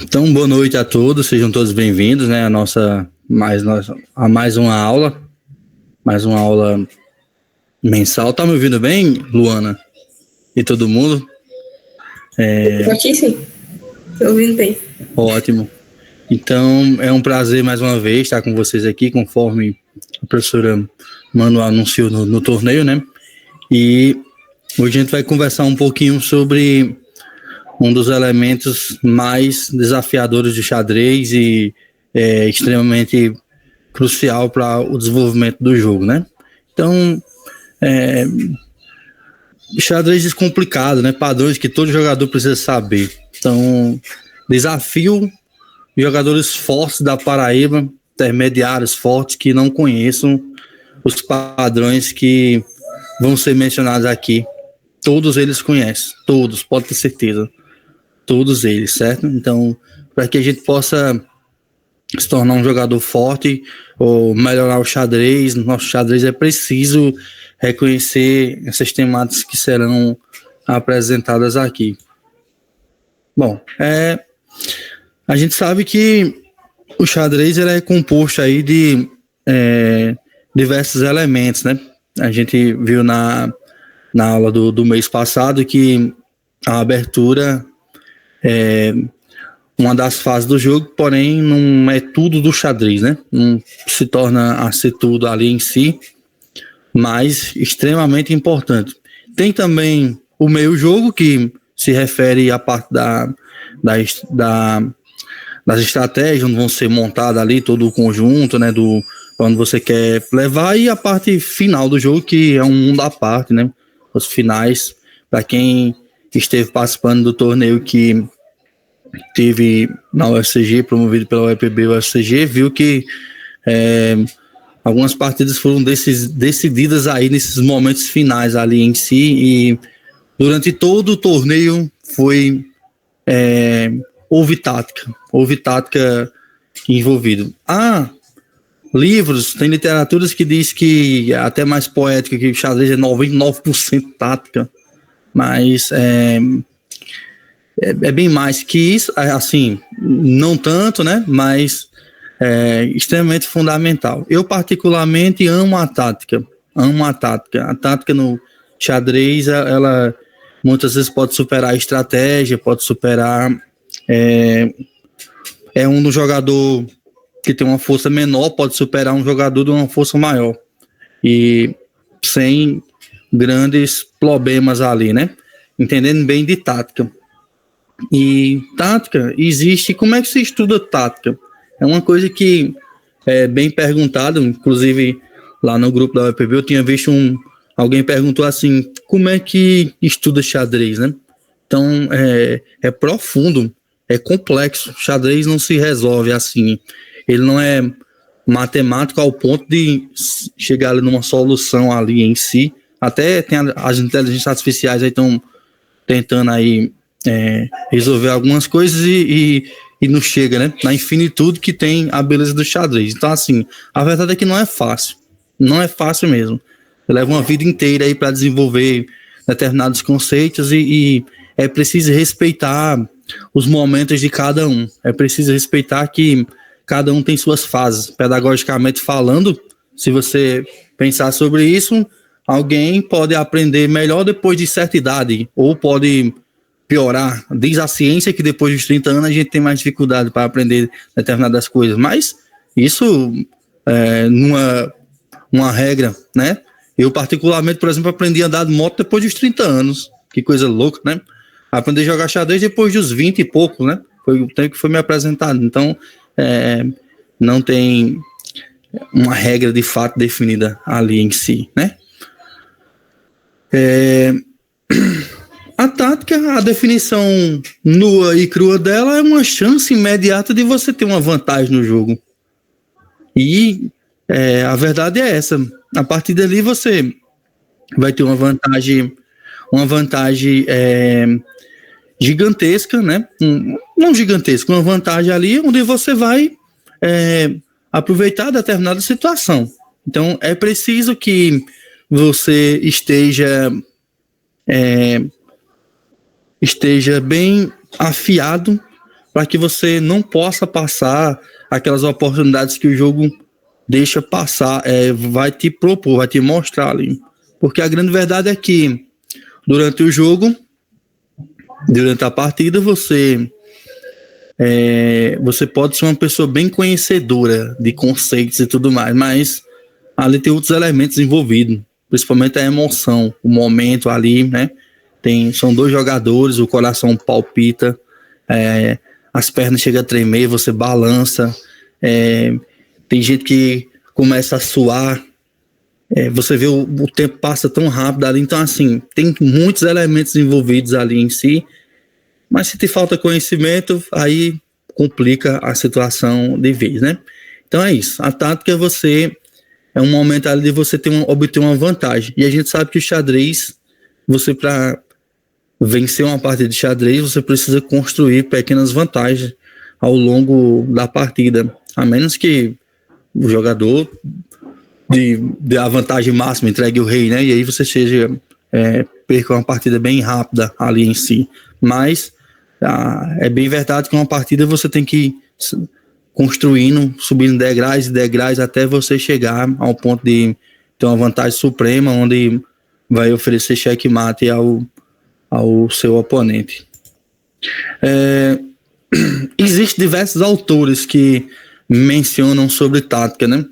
Então, boa noite a todos, sejam todos bem-vindos, né, a mais uma aula mensal. Tá me ouvindo bem, Luana? E todo mundo? Aqui sim, tô ouvindo bem. Ótimo. Então, é um prazer mais uma vez estar com vocês aqui, conforme a professora Manu anunciou no torneio, né? E hoje a gente vai conversar um pouquinho sobre um dos elementos mais desafiadores de xadrez e extremamente crucial para o desenvolvimento do jogo, né? Então, xadrez descomplicado, né? Padrões que todo jogador precisa saber. Então, desafio jogadores fortes da Paraíba, intermediários fortes que não conheçam os padrões que vão ser mencionados aqui. Todos eles conhecem, todos, pode ter certeza. Todos eles, certo? Então, para que a gente possa se tornar um jogador forte ou melhorar o xadrez, nosso xadrez, é preciso reconhecer essas temáticas que serão apresentadas aqui. Bom, a gente sabe que o xadrez ele é composto aí de diversos elementos, né? A gente viu na aula do mês passado que a abertura é uma das fases do jogo, porém não é tudo do xadrez, né? Não se torna a ser tudo ali em si, mas extremamente importante. Tem também o meio-jogo, que se refere à parte das estratégias, onde vão ser montadas ali todo o conjunto, né? Do onde você quer levar, e a parte final do jogo, que é um mundo à parte, né? Os finais, para quem esteve participando do torneio que teve na UFCG, promovido pela UEPB UFCG, viu que algumas partidas foram decididas aí nesses momentos finais ali em si, e durante todo o torneio houve tática envolvido. Há livros, tem literaturas que diz que é até mais poética, que o xadrez é 99% tática, mas é bem mais que isso, assim, não tanto, né? Mas é extremamente fundamental. Eu particularmente amo a tática. A tática no xadrez, ela muitas vezes pode superar a estratégia, pode superar um jogador que tem uma força menor, pode superar um jogador de uma força maior. E sem grandes problemas ali, né? Entendendo bem de tática. E tática existe. Como é que se estuda tática? É uma coisa que é bem perguntado, inclusive lá no grupo da UEPB eu tinha visto alguém perguntou assim, como é que estuda xadrez, né? Então é profundo, é complexo. Xadrez não se resolve assim. Ele não é matemático ao ponto de chegar ali numa solução ali em si. Até tem as inteligências artificiais aí estão tentando aí resolver algumas coisas e não chega, né? Na infinitude que tem a beleza do xadrez. Então, assim, a verdade é que não é fácil. Não é fácil mesmo. Leva uma vida inteira aí para desenvolver determinados conceitos e é preciso respeitar os momentos de cada um. É preciso respeitar que cada um tem suas fases. Pedagogicamente falando, se você pensar sobre isso, alguém pode aprender melhor depois de certa idade, ou pode piorar. Diz a ciência que depois dos 30 anos a gente tem mais dificuldade para aprender determinadas coisas, mas isso numa uma regra, né? Eu particularmente, por exemplo, aprendi a andar de moto depois dos 30 anos. Que coisa louca, né? Aprendi a jogar xadrez depois dos 20 e pouco, né? Foi o tempo que foi me apresentado. Então, não tem uma regra de fato definida ali em si, né? A tática, a definição nua e crua dela é uma chance imediata de você ter uma vantagem no jogo. E a verdade é essa. A partir dali você vai ter uma vantagem gigantesca, né? Não gigantesca, uma vantagem ali onde você vai aproveitar determinada situação. Então, é preciso que você esteja bem afiado para que você não possa passar aquelas oportunidades que o jogo deixa passar, vai te propor, vai te mostrar ali. Porque a grande verdade é que durante o jogo, durante a partida, você pode ser uma pessoa bem conhecedora de conceitos e tudo mais, mas ali tem outros elementos envolvidos, principalmente a emoção, o momento ali, né? São 2 jogadores, o coração palpita, as pernas chegam a tremer, você balança, tem gente que começa a suar, você vê o tempo passa tão rápido ali, então assim, tem muitos elementos envolvidos ali em si, mas se te falta conhecimento, aí complica a situação de vez, né? Então é isso, a tática é um momento ali de você obter uma vantagem, e a gente sabe que o xadrez, você para vencer uma partida de xadrez, você precisa construir pequenas vantagens ao longo da partida, a menos que o jogador de a vantagem máxima entregue o rei, né? E aí você perca uma partida bem rápida ali em si. Mas é bem verdade que uma partida você tem que ir construindo, subindo degraus e degraus até você chegar ao ponto de ter uma vantagem suprema, onde vai oferecer checkmate ao seu oponente. Existem diversos autores que mencionam sobre tática, né?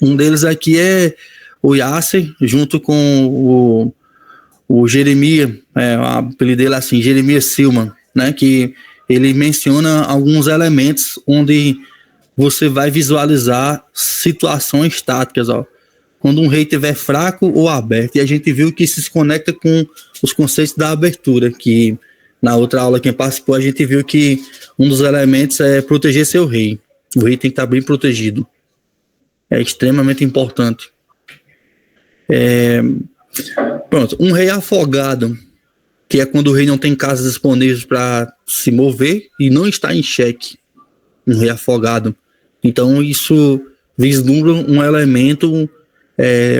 Um deles aqui é o Yasser, junto com o Jeremias, o apelido dele é assim, Jeremias Silman, né? Que ele menciona alguns elementos onde você vai visualizar situações táticas, ó. Quando um rei estiver fraco ou aberto, e a gente viu que isso se conecta com os conceitos da abertura, que na outra aula quem participou, a gente viu que um dos elementos é proteger seu rei. O rei tem que estar bem protegido. É extremamente importante. Pronto, um rei afogado, que é quando o rei não tem casas disponíveis para se mover e não está em xeque. Um rei afogado. Então isso vislumbra um elemento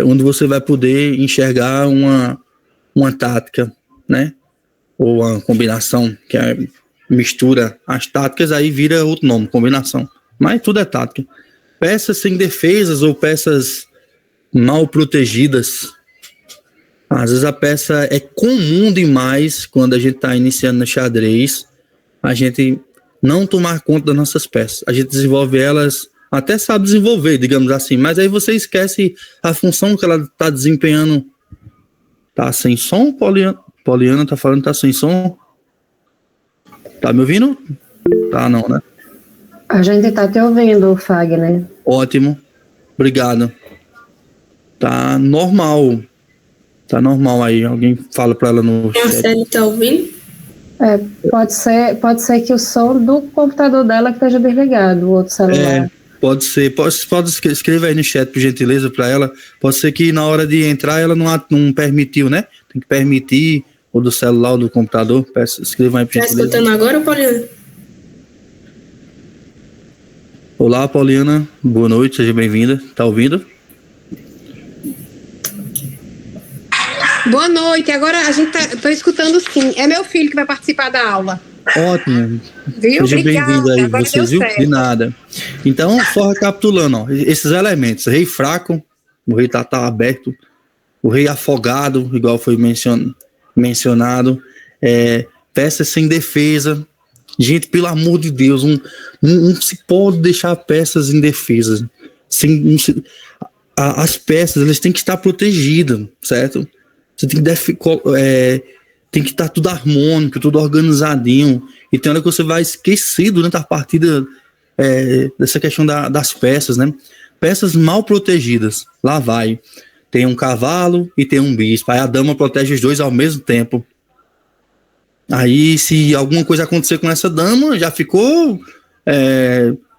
onde você vai poder enxergar uma tática, né? Ou uma combinação, que mistura as táticas, aí vira outro nome, combinação. Mas tudo é tática. Peças sem defesas ou peças mal protegidas. Às vezes a peça é comum demais quando a gente está iniciando no xadrez, a gente não tomar conta das nossas peças. A gente desenvolve elas, até sabe desenvolver, digamos assim, mas aí você esquece a função que ela está desempenhando. Tá sem som, Poliana tá falando que tá sem som? Tá me ouvindo? Tá não, né? A gente tá te ouvindo, Fagner. Ótimo, obrigado. Tá normal aí, alguém fala pra ela no chat. A Célia tá ouvindo? Pode ser que o som do computador dela que esteja desligado, o outro celular. Pode ser, pode escrever aí no chat, por gentileza, para ela. Pode ser que na hora de entrar ela não permitiu, né? Tem que permitir, ou do celular ou do computador. Escreva aí, por gentileza. Tá escutando agora, Poliana? Olá, Poliana. Boa noite, seja bem-vinda. Tá ouvindo? Boa noite. Agora a gente tá escutando sim. É meu filho que vai participar da aula. Ótimo. Viu? Seja bem-vindo aí, agora vocês, viu? certo. De nada. Então, só recapitulando, ó, esses elementos. Rei fraco, o rei tá aberto. O rei afogado, igual foi mencionado. Peças sem defesa. Gente, pelo amor de Deus, não se pode deixar peças indefesas. As peças, elas têm que estar protegidas, certo? Você tem que estar tudo harmônico, tudo organizadinho. E tem hora que você vai esquecer durante a partida dessa questão das peças, né? Peças mal protegidas. Lá vai. Tem um cavalo e tem um bispo. Aí a dama protege os dois ao mesmo tempo. Aí, se alguma coisa acontecer com essa dama, já ficou...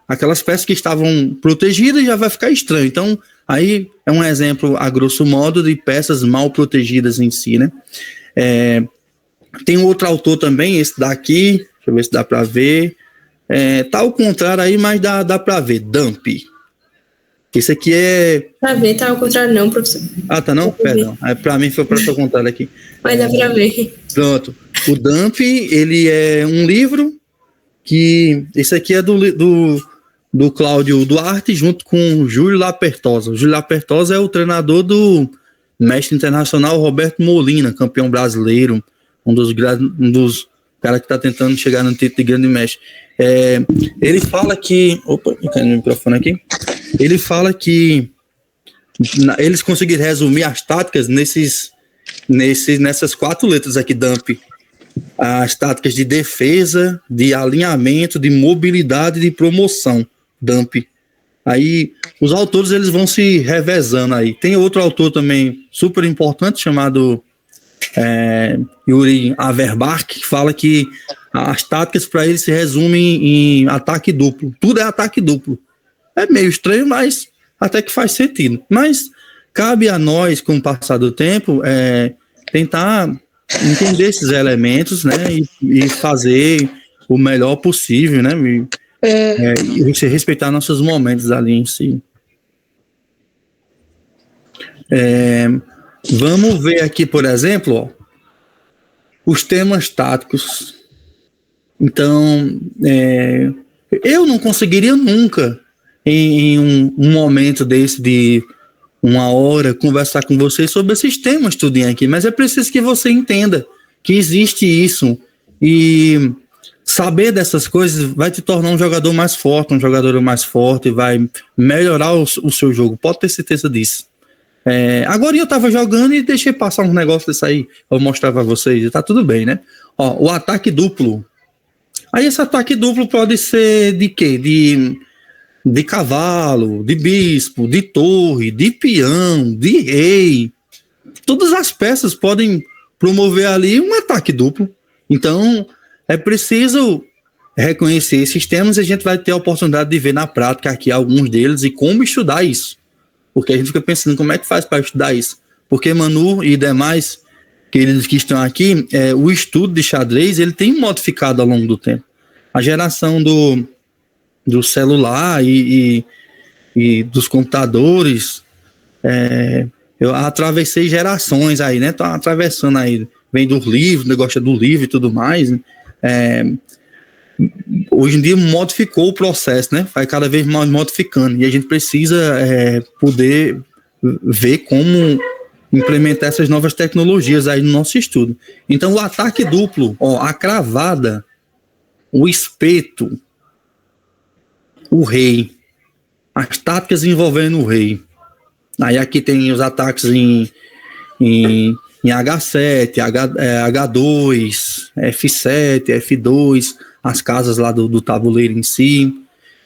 aquelas peças que estavam protegidas já vai ficar estranho. Então, aí é um exemplo, a grosso modo, de peças mal protegidas em si, né? Tem outro autor também, esse daqui, deixa eu ver se dá para ver. Tá ao contrário aí, mas dá para ver. Dump. Esse aqui Pra ver, tá ao contrário não, professor. Ah, tá não? Perdão. Para mim foi para o contrário aqui. Mas dá pra ver. Pronto. O Dump, ele é um livro que esse aqui é do Cláudio Duarte junto com o Júlio Lapertosa. O Júlio Lapertosa é o treinador do mestre internacional Roberto Molina, campeão brasileiro, um dos caras que está tentando chegar no título de grande mestre. Ele fala que... Opa, caiu no microfone aqui. Ele fala que eles conseguiram resumir as táticas nessas 4 letras aqui, DUMP. As táticas de defesa, de alinhamento, de mobilidade e de promoção, DUMP. Aí, os autores eles vão se revezando aí. Tem outro autor também super importante, chamado Yuri Averbach, que fala que as táticas para ele se resumem em ataque duplo. Tudo é ataque duplo. É meio estranho, mas até que faz sentido. Mas cabe a nós, com o passar do tempo, tentar entender esses elementos, né, e fazer o melhor possível, né, e respeitar nossos momentos ali em si. Vamos ver aqui, por exemplo, ó, os temas táticos. Então, eu não conseguiria nunca, em um momento desse de 1 hora, conversar com vocês sobre esses temas tudinho aqui, mas é preciso que você entenda que existe isso, e saber dessas coisas vai te tornar um jogador mais forte, vai melhorar o seu jogo, pode ter certeza disso. Agora eu tava jogando e deixei passar um negócio desse aí, eu vou mostrar pra vocês, e tá tudo bem, né? Ó, o ataque duplo. Aí esse ataque duplo pode ser de quê? De cavalo, de bispo, de torre, de peão, de rei. Todas as peças podem promover ali um ataque duplo. Então, é preciso reconhecer esses temas e a gente vai ter a oportunidade de ver na prática aqui alguns deles e como estudar isso. Porque a gente fica pensando como é que faz para estudar isso. Porque Manu e demais queridos que estão aqui, o estudo de xadrez ele tem modificado ao longo do tempo. A geração do celular e dos computadores, eu atravessei gerações aí, né? Tô atravessando aí, vem dos livros, negócio do livro e tudo mais, né? Hoje em dia modificou o processo, né? Vai cada vez mais modificando, e a gente precisa poder ver como implementar essas novas tecnologias aí no nosso estudo. Então, o ataque duplo, ó, a cravada, o espeto, o rei, as táticas envolvendo o rei. Aí aqui tem os ataques em H7, H2, F7, F2, as casas lá do tabuleiro em si.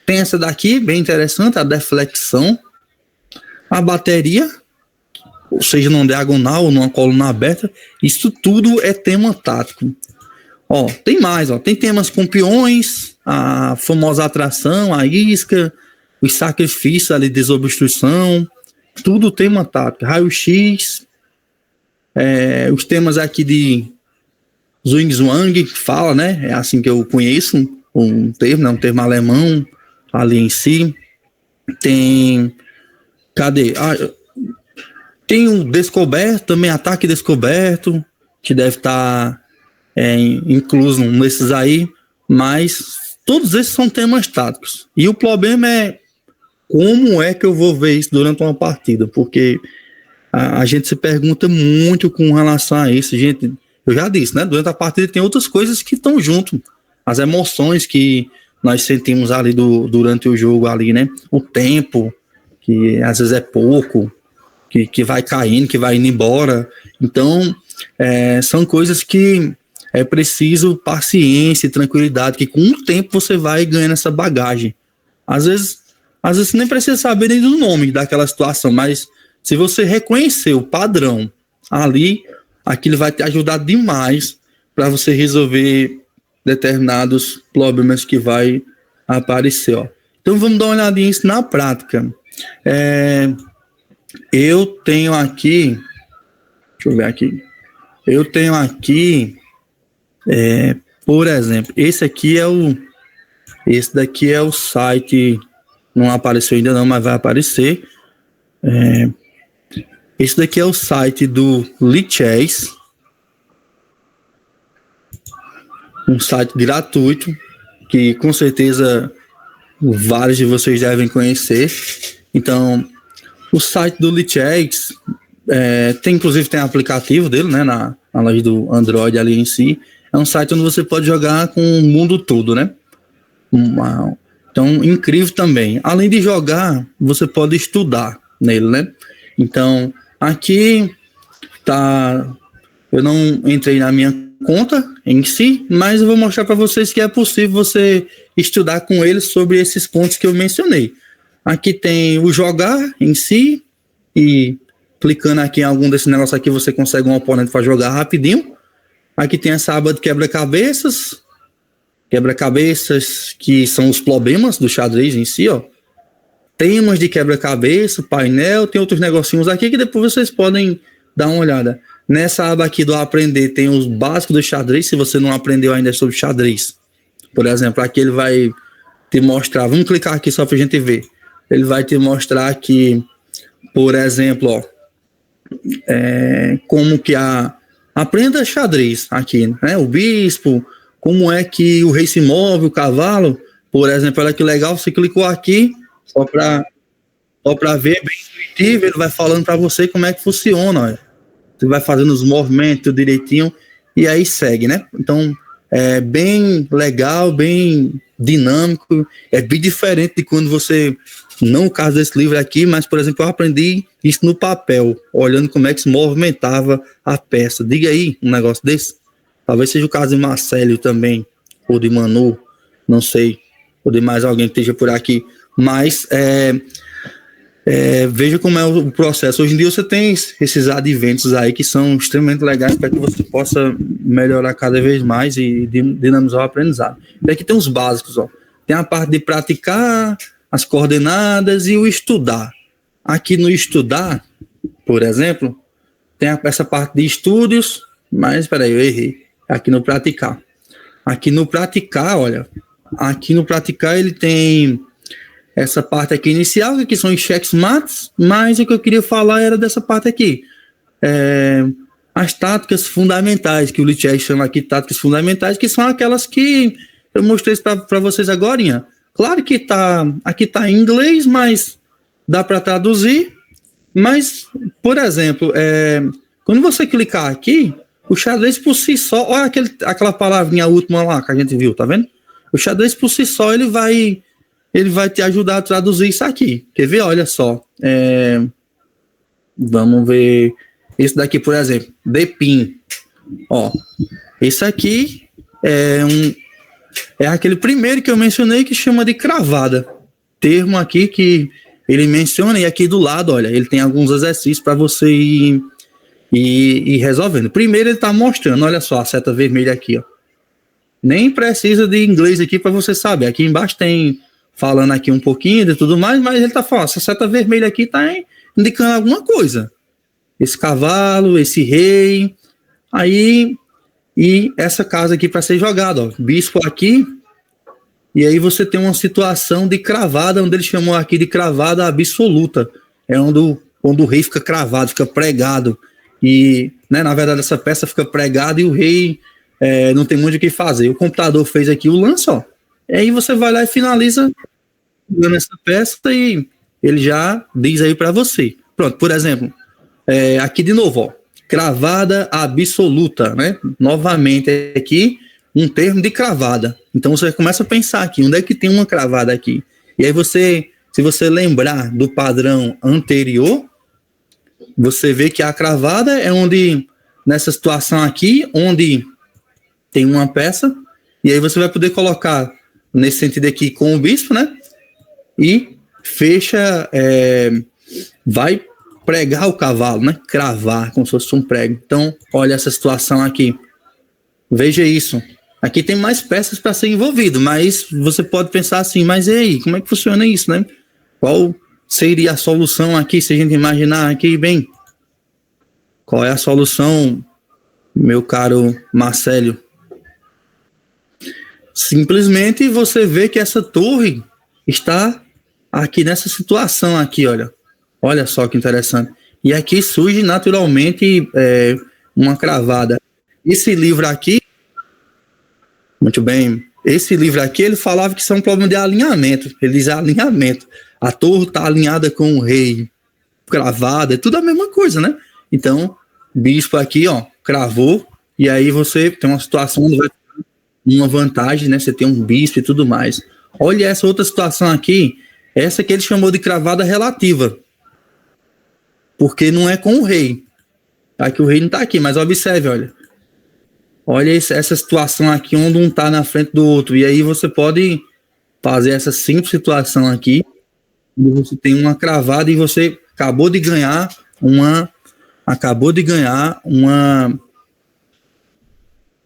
Tem essa daqui, bem interessante, a deflexão, a bateria, ou seja, numa diagonal ou numa coluna aberta. Isso tudo é tema tático. Ó, tem mais, ó, tem temas com peões, a famosa atração, a isca, os sacrifícios ali, desobstrução, tudo tema tático. Raio-X, os temas aqui de Zhuang, que fala, né? É assim que eu conheço um termo, né? Um termo alemão ali em si. Tem. Cadê? Tem um descoberto, também ataque descoberto, que deve estar incluso nesses aí, mas todos esses são temas táticos. E o problema é como é que eu vou ver isso durante uma partida, porque a gente se pergunta muito com relação a isso. Gente, eu já disse, né? Durante a partida tem outras coisas que estão junto, as emoções que nós sentimos ali durante o jogo ali, né? O tempo, que às vezes é pouco, que vai caindo, que vai indo embora. Então, são coisas que é preciso paciência e tranquilidade, que com o tempo você vai ganhando essa bagagem. Às vezes você nem precisa saber nem do nome daquela situação, mas se você reconhecer o padrão ali, aquilo vai te ajudar demais para você resolver determinados problemas que vai aparecer, ó. Então vamos dar uma olhadinha nisso na prática. Eu tenho aqui, deixa eu ver aqui. Eu tenho aqui, por exemplo, esse daqui é o site, não apareceu ainda não, mas vai aparecer. Esse daqui é o site do Lichess, um site gratuito. que com certeza vários de vocês devem conhecer. Então, o site do Lichess, inclusive tem aplicativo dele, né, na loja do Android ali em si. É um site onde você pode jogar com o mundo todo, né? Então, incrível também. Além de jogar, você pode estudar nele, né? Então, aqui tá... Eu não entrei na minha conta em si, mas eu vou mostrar para vocês que é possível você estudar com ele sobre esses pontos que eu mencionei. Aqui tem o jogar em si, e clicando aqui em algum desses negócios aqui, você consegue um oponente para jogar rapidinho. Aqui tem essa aba de quebra-cabeças. Quebra-cabeças que são os problemas do xadrez em si, ó. Temas de quebra-cabeça, painel, tem outros negocinhos aqui que depois vocês podem dar uma olhada. Nessa aba aqui do aprender tem os básicos do xadrez, se você não aprendeu ainda sobre xadrez. Por exemplo, aqui ele vai te mostrar, vamos clicar aqui só pra gente ver. Ele vai te mostrar aqui, por exemplo, ó, como que aprenda xadrez aqui, né? O bispo, como é que o rei se move, o cavalo, por exemplo, olha que legal, você clicou aqui, só para ver, bem intuitivo, ele vai falando para você como é que funciona, olha. Você vai fazendo os movimentos direitinho e aí segue, né? Então, é bem legal, bem dinâmico, é bem diferente de quando você, não o caso desse livro aqui, mas, por exemplo, eu aprendi isso no papel, olhando como é que se movimentava a peça. Diga aí um negócio desse. Talvez seja o caso de Marcelo também, ou de Manu, não sei, ou de mais alguém que esteja por aqui, mas veja como é o processo. Hoje em dia você tem esses adventos aí que são extremamente legais para que você possa melhorar cada vez mais e dinamizar o aprendizado. E aqui tem os básicos, ó. Tem a parte de praticar, as coordenadas e o estudar. Aqui no estudar, por exemplo, tem essa parte de estudos, mas peraí, eu errei. Aqui no praticar. Aqui no praticar, olha, aqui no praticar ele tem essa parte aqui inicial, que são os cheques mates, mas o que eu queria falar era dessa parte aqui. As táticas fundamentais, que o Lichess chama aqui de táticas fundamentais, que são aquelas que eu mostrei para vocês agora. Claro que aqui tá em inglês, mas dá para traduzir. Mas, por exemplo, quando você clicar aqui, o xadrez por si só, olha aquela palavrinha última lá que a gente viu, tá vendo? O xadrez por si só, ele vai te ajudar a traduzir isso aqui. Quer ver? Olha só. Vamos ver. Esse daqui, por exemplo. Depin. Ó. Esse aqui é aquele primeiro que eu mencionei que chama de cravada. Termo aqui que ele menciona, e aqui do lado, olha, ele tem alguns exercícios para você ir resolvendo. Primeiro ele está mostrando, olha só, a seta vermelha aqui, ó. Nem precisa de inglês aqui para você saber. Aqui embaixo tem falando aqui um pouquinho de tudo mais, mas ele tá falando, essa seta vermelha aqui tá indicando alguma coisa. Esse cavalo, esse rei, aí, e essa casa aqui para ser jogada, ó, bispo aqui, e aí você tem uma situação de cravada, onde ele chamou aqui de cravada absoluta, onde o rei fica cravado, fica pregado, e, né, na verdade essa peça fica pregada e o rei não tem muito o que fazer. O computador fez aqui o lance, ó. Aí você vai lá e finaliza essa peça e ele já diz aí para você. Pronto, por exemplo, aqui de novo, ó, cravada absoluta, né? Novamente aqui, um termo de cravada. Então você começa a pensar aqui, onde é que tem uma cravada aqui? E aí se você lembrar do padrão anterior, você vê que a cravada é onde, nessa situação aqui, onde tem uma peça, e aí você vai poder colocar nesse sentido aqui com o bispo, né? E fecha, vai pregar o cavalo, né? Cravar, como se fosse um prego. Então, olha essa situação aqui. Veja isso. Aqui tem mais peças para ser envolvido, mas você pode pensar assim, mas e aí, como é que funciona isso, né? Qual seria a solução aqui, se a gente imaginar aqui bem? Qual é a solução, meu caro Marcelo? Simplesmente você vê que essa torre está aqui nessa situação aqui, olha. Olha só que interessante. E aqui surge naturalmente uma cravada. Esse livro aqui, muito bem, esse livro aqui, ele falava que isso é um problema de alinhamento. Ele diz alinhamento. A torre está alinhada com o rei, cravada, é tudo a mesma coisa, né? Então, bispo aqui, ó, cravou, e aí você tem uma situação onde vai ter uma vantagem, né? Você tem um bispo e tudo mais. Olha essa outra situação aqui, essa que ele chamou de cravada relativa, porque não é com o rei. Aqui o rei não está aqui, mas observe, olha. Olha essa situação aqui, onde um está na frente do outro. E aí você pode fazer essa simples situação aqui, onde você tem uma cravada e você acabou de ganhar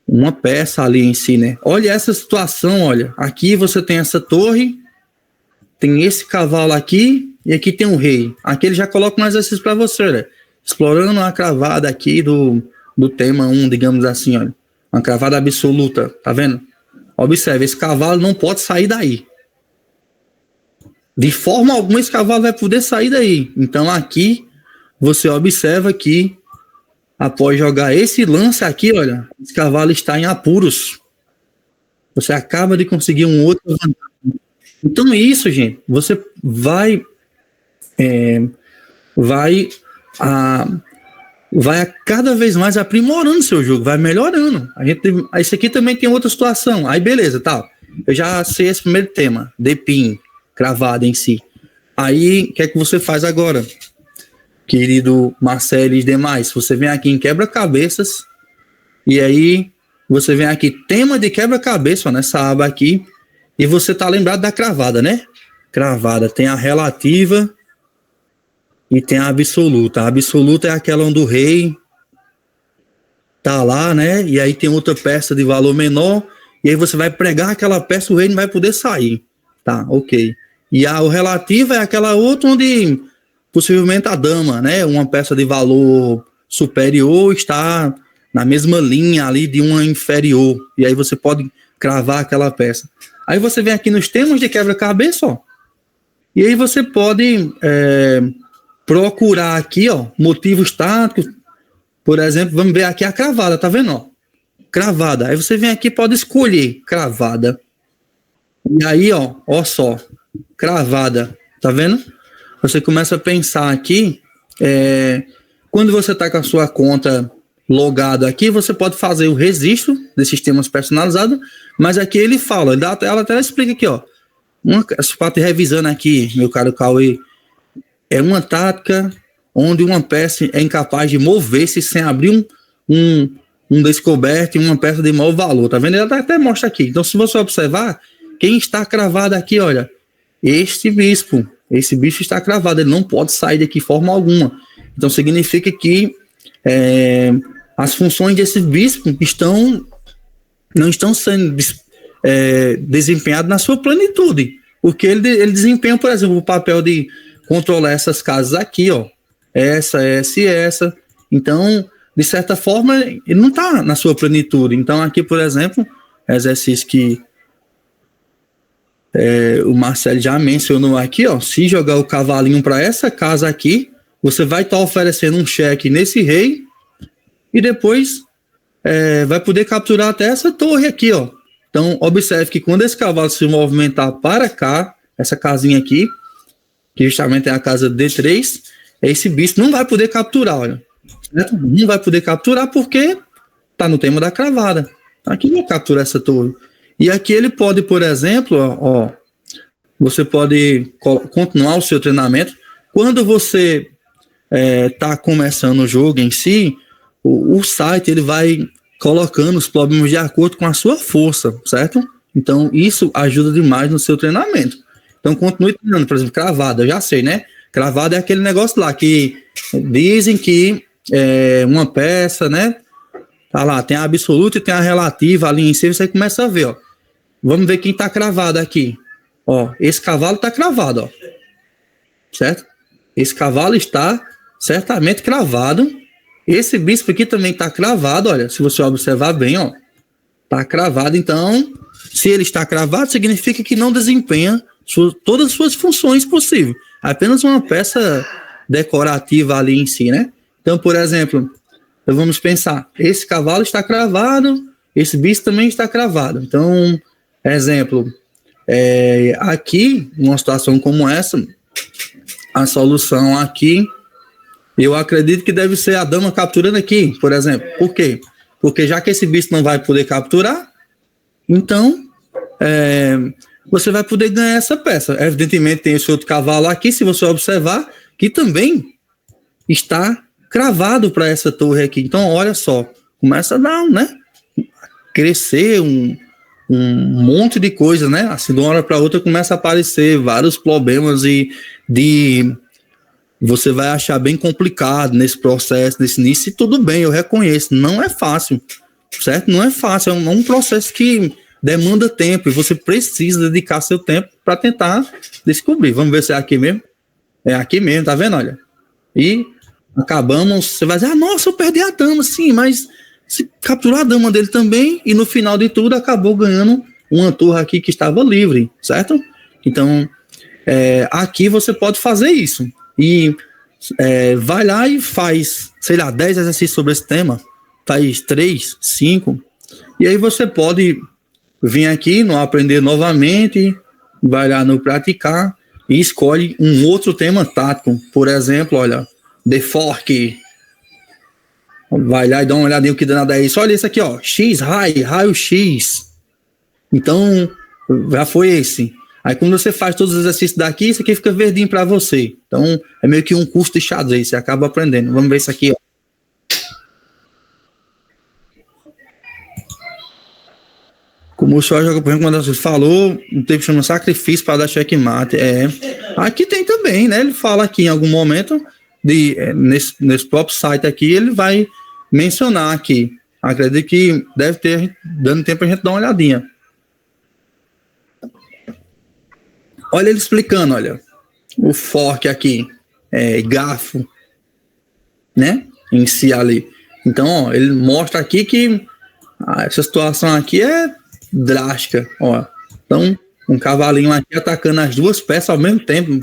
uma peça ali em si, né? Olha essa situação, olha. Aqui você tem essa torre, tem esse cavalo aqui, e aqui tem um rei. Aqui ele já coloca um exercício para você, né? Explorando a cravada aqui do tema 1, digamos assim, olha. Uma cravada absoluta, tá vendo? Observe, esse cavalo não pode sair daí. De forma alguma esse cavalo vai poder sair daí. Então aqui, você observa que após jogar esse lance aqui, olha, esse cavalo está em apuros. Você acaba de conseguir um outro vantagem. Então isso, gente, você vai cada vez mais aprimorando seu jogo, vai melhorando. Isso aqui também tem outra situação. Aí beleza, tá. Eu já sei esse primeiro tema, de pin, cravada em si. Aí, o que é que você faz agora, querido Marcelo e demais? Você vem aqui em quebra-cabeças, e aí você vem aqui, tema de quebra-cabeça, nessa aba aqui, e você tá lembrado da cravada, né? Cravada, tem a relativa e tem a absoluta. A absoluta é aquela onde o rei tá lá, né? E aí tem outra peça de valor menor, e aí você vai pregar aquela peça, o rei não vai poder sair. Tá, ok. E o relativo é aquela outra onde possivelmente a dama, né? Uma peça de valor superior está na mesma linha ali de uma inferior. E aí você pode cravar aquela peça. Aí você vem aqui nos temas de quebra-cabeça, ó. E aí você pode procurar aqui, ó, motivos táticos. Por exemplo, vamos ver aqui a cravada, tá vendo, ó? Cravada. Aí você vem aqui, pode escolher cravada. E aí, ó só, cravada, tá vendo? Você começa a pensar aqui, quando você tá com a sua conta logada aqui, você pode fazer o registro desses temas personalizados, mas aqui ele fala, ela até explica aqui, ó, se pode revisando aqui, meu caro Cauê, é uma tática onde uma peça é incapaz de mover-se sem abrir um descoberto e uma peça de maior valor, tá vendo? Ela até mostra aqui. Então, se você observar, quem está cravado aqui, olha, esse bispo está cravado, ele não pode sair daqui de forma alguma. Então, significa que as funções desse bispo não estão sendo desempenhadas na sua plenitude, porque ele desempenha, por exemplo, o papel de controlar essas casas aqui, ó, essa. Então, de certa forma, ele não está na sua plenitude. Então, aqui, por exemplo, exercício que o Marcelo já mencionou aqui, ó, se jogar o cavalinho para essa casa aqui, você vai estar oferecendo um cheque nesse rei e depois vai poder capturar até essa torre aqui, ó. Então, observe que quando esse cavalo se movimentar para cá, essa casinha aqui, que justamente é a casa D3, esse bispo não vai poder capturar, olha. Certo? Não vai poder capturar porque tá no tema da cravada. Aqui não captura essa torre. E aqui ele pode, por exemplo, ó, você pode continuar o seu treinamento. Quando você tá começando o jogo em si, o site ele vai colocando os problemas de acordo com a sua força, certo? Então, isso ajuda demais no seu treinamento. Então, continue treinando. Por exemplo, cravada, eu já sei, né? Cravada é aquele negócio lá que dizem que uma peça, né? Tá lá, tem a absoluta e tem a relativa ali em cima, você começa a ver, ó. Vamos ver quem tá cravado aqui. Ó, esse cavalo tá cravado, ó. Certo? Esse cavalo está certamente cravado. Esse bispo aqui também tá cravado, olha, se você observar bem, ó. Tá cravado, então, se ele está cravado, significa que não desempenha todas as suas funções possíveis. Apenas uma peça decorativa ali em si, né? Então, por exemplo, vamos pensar, esse cavalo está cravado, esse bispo também está cravado. Então, Exemplo, aqui, numa situação como essa, a solução aqui, eu acredito que deve ser a dama capturando aqui, por exemplo. Por quê? Porque já que esse bispo não vai poder capturar, então você vai poder ganhar essa peça. Evidentemente tem esse outro cavalo aqui, se você observar, que também está cravado para essa torre aqui. Então, olha só, começa a dar, né? Crescer um monte de coisa, né? Assim, de uma hora para outra começa a aparecer vários problemas e você vai achar bem complicado nesse processo, nesse início, e tudo bem, eu reconheço, não é fácil, certo? Não é fácil, é um processo que demanda tempo e você precisa dedicar seu tempo para tentar descobrir. Vamos ver se é aqui mesmo? É aqui mesmo, tá vendo? Olha. E acabamos, você vai dizer, nossa, eu perdi a dama, sim, mas se capturou a dama dele também e no final de tudo acabou ganhando uma torre aqui que estava livre, certo? Então, aqui você pode fazer isso. E vai lá e faz, sei lá, 10 exercícios sobre esse tema, faz 3, 5, e aí você pode vir aqui no aprender novamente, vai lá no praticar e escolhe um outro tema tático. Por exemplo, olha, The Fork. Vai lá e dá uma olhadinha o que danado é isso. Olha esse aqui, ó, raio X. Então, já foi esse. Aí quando você faz todos os exercícios daqui, isso aqui fica verdinho para você. Então, é meio que um curso de xadrez, você acaba aprendendo. Vamos ver isso aqui, ó. Como o senhor joga, por exemplo, quando você falou, um tempo chama sacrifício para dar checkmate. Aqui tem também, né? Ele fala aqui em algum momento, nesse próprio site aqui, ele vai mencionar aqui. Acredito que deve ter, dando tempo a gente dar uma olhadinha. Olha ele explicando, olha, o fork aqui, garfo, né, em si ali. Então, ó, ele mostra aqui que essa situação aqui é drástica, ó. Então, um cavalinho aqui atacando as duas peças ao mesmo tempo.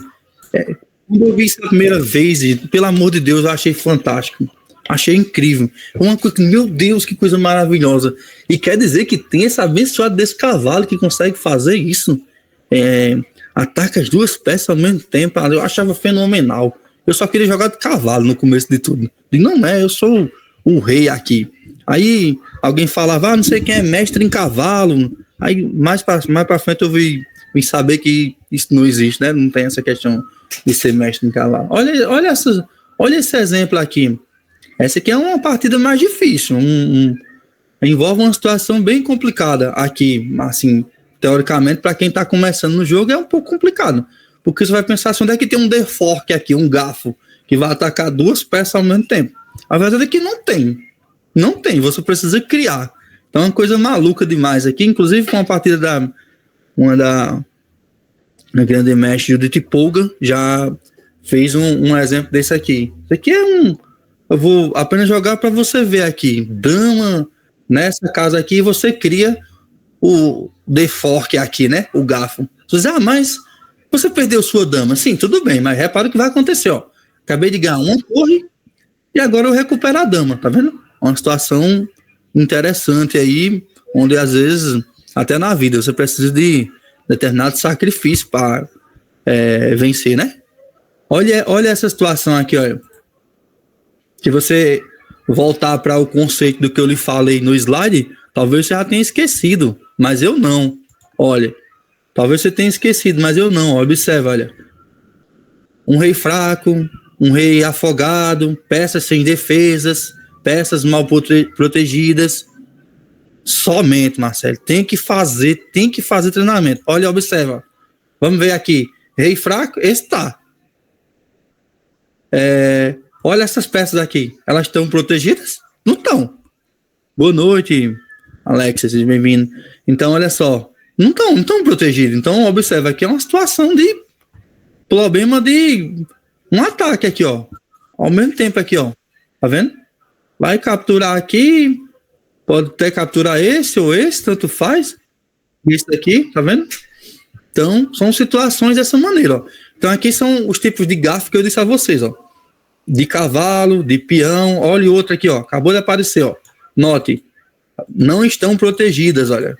Quando eu vi isso a primeira vez, e, pelo amor de Deus, eu achei fantástico. Achei incrível. Uma coisa, meu Deus, que coisa maravilhosa. E quer dizer que tem essa abençoada desse cavalo que consegue fazer isso. Ataca as duas peças ao mesmo tempo. Eu achava fenomenal. Eu só queria jogar de cavalo no começo de tudo. E não eu sou o rei aqui. Aí alguém falava, não sei quem é mestre em cavalo. Aí mais pra frente eu vim saber que isso não existe, né? Não tem essa questão de ser mestre em cavalo. Olha esse exemplo aqui. Essa aqui é uma partida mais difícil. Envolve uma situação bem complicada aqui, assim, teoricamente, para quem está começando no jogo é um pouco complicado, porque você vai pensar assim, onde é que tem um The Fork aqui, um garfo, que vai atacar duas peças ao mesmo tempo. A verdade é que não tem, você precisa criar. Então é uma coisa maluca demais aqui, inclusive com a partida da grande mestre Judith Polga, já fez um exemplo desse aqui. Isso aqui eu vou apenas jogar para você ver aqui, dama nessa casa aqui, e você cria o The Fork aqui, né? O garfo. Você diz, mas você perdeu sua dama. Sim, tudo bem, mas repara o que vai acontecer, ó. Acabei de ganhar uma torre e agora eu recupero a dama, tá vendo? Uma situação interessante aí, onde às vezes, até na vida, você precisa de determinado sacrifício para vencer, né? Olha essa situação aqui, olha. Se você voltar para o conceito do que eu lhe falei no slide, talvez você já tenha esquecido, mas eu não. Olha, talvez você tenha esquecido, mas eu não. Observa, olha. Um rei fraco, um rei afogado, peças sem defesas, peças mal protegidas. Somente, Marcelo, tem que fazer treinamento. Olha, observa. Vamos ver aqui. Rei fraco, esse tá. Olha essas peças aqui. Elas estão protegidas? Não estão. Boa noite, Alex, seja bem-vindo. Então, olha só. Não estão protegidas. Então, observa aqui, é uma situação de problema de um ataque aqui, ó. Ao mesmo tempo aqui, ó. Tá vendo? Vai capturar aqui. Pode até capturar esse ou esse, tanto faz. Esse daqui, tá vendo? Então, são situações dessa maneira, ó. Então, aqui são os tipos de garfo que eu disse a vocês, ó. De cavalo, de peão. Olha o outro aqui, ó. Acabou de aparecer, ó. Note. Não estão protegidas, olha.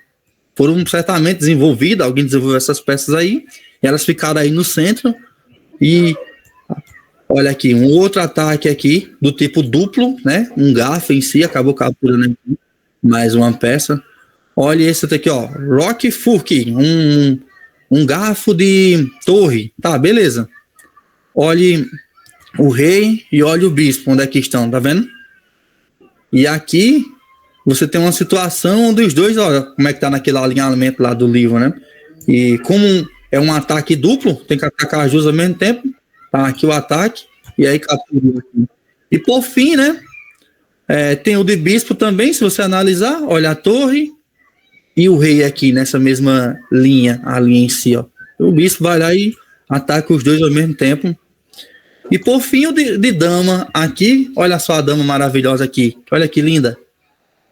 foram certamente desenvolvidas, alguém desenvolveu essas peças aí, e elas ficaram aí no centro, e olha aqui, um outro ataque aqui, do tipo duplo, né? Um garfo em si, acabou capturando aqui, mais uma peça. Olha esse aqui, ó, Rock Furk, um garfo de torre, tá, beleza. Olhe o rei e olha o bispo, onde é que estão, tá vendo? E aqui você tem uma situação dos dois, olha como é que tá naquele alinhamento lá do livro, né? E como é um ataque duplo, tem que atacar as duas ao mesmo tempo, tá aqui o ataque, e aí captura aqui. E por fim, né? Tem o de bispo também, se você analisar, olha a torre e o rei aqui nessa mesma linha, a linha em si, ó. O bispo vai lá e ataca os dois ao mesmo tempo. E por fim o de dama aqui, olha só a dama maravilhosa aqui, olha que linda.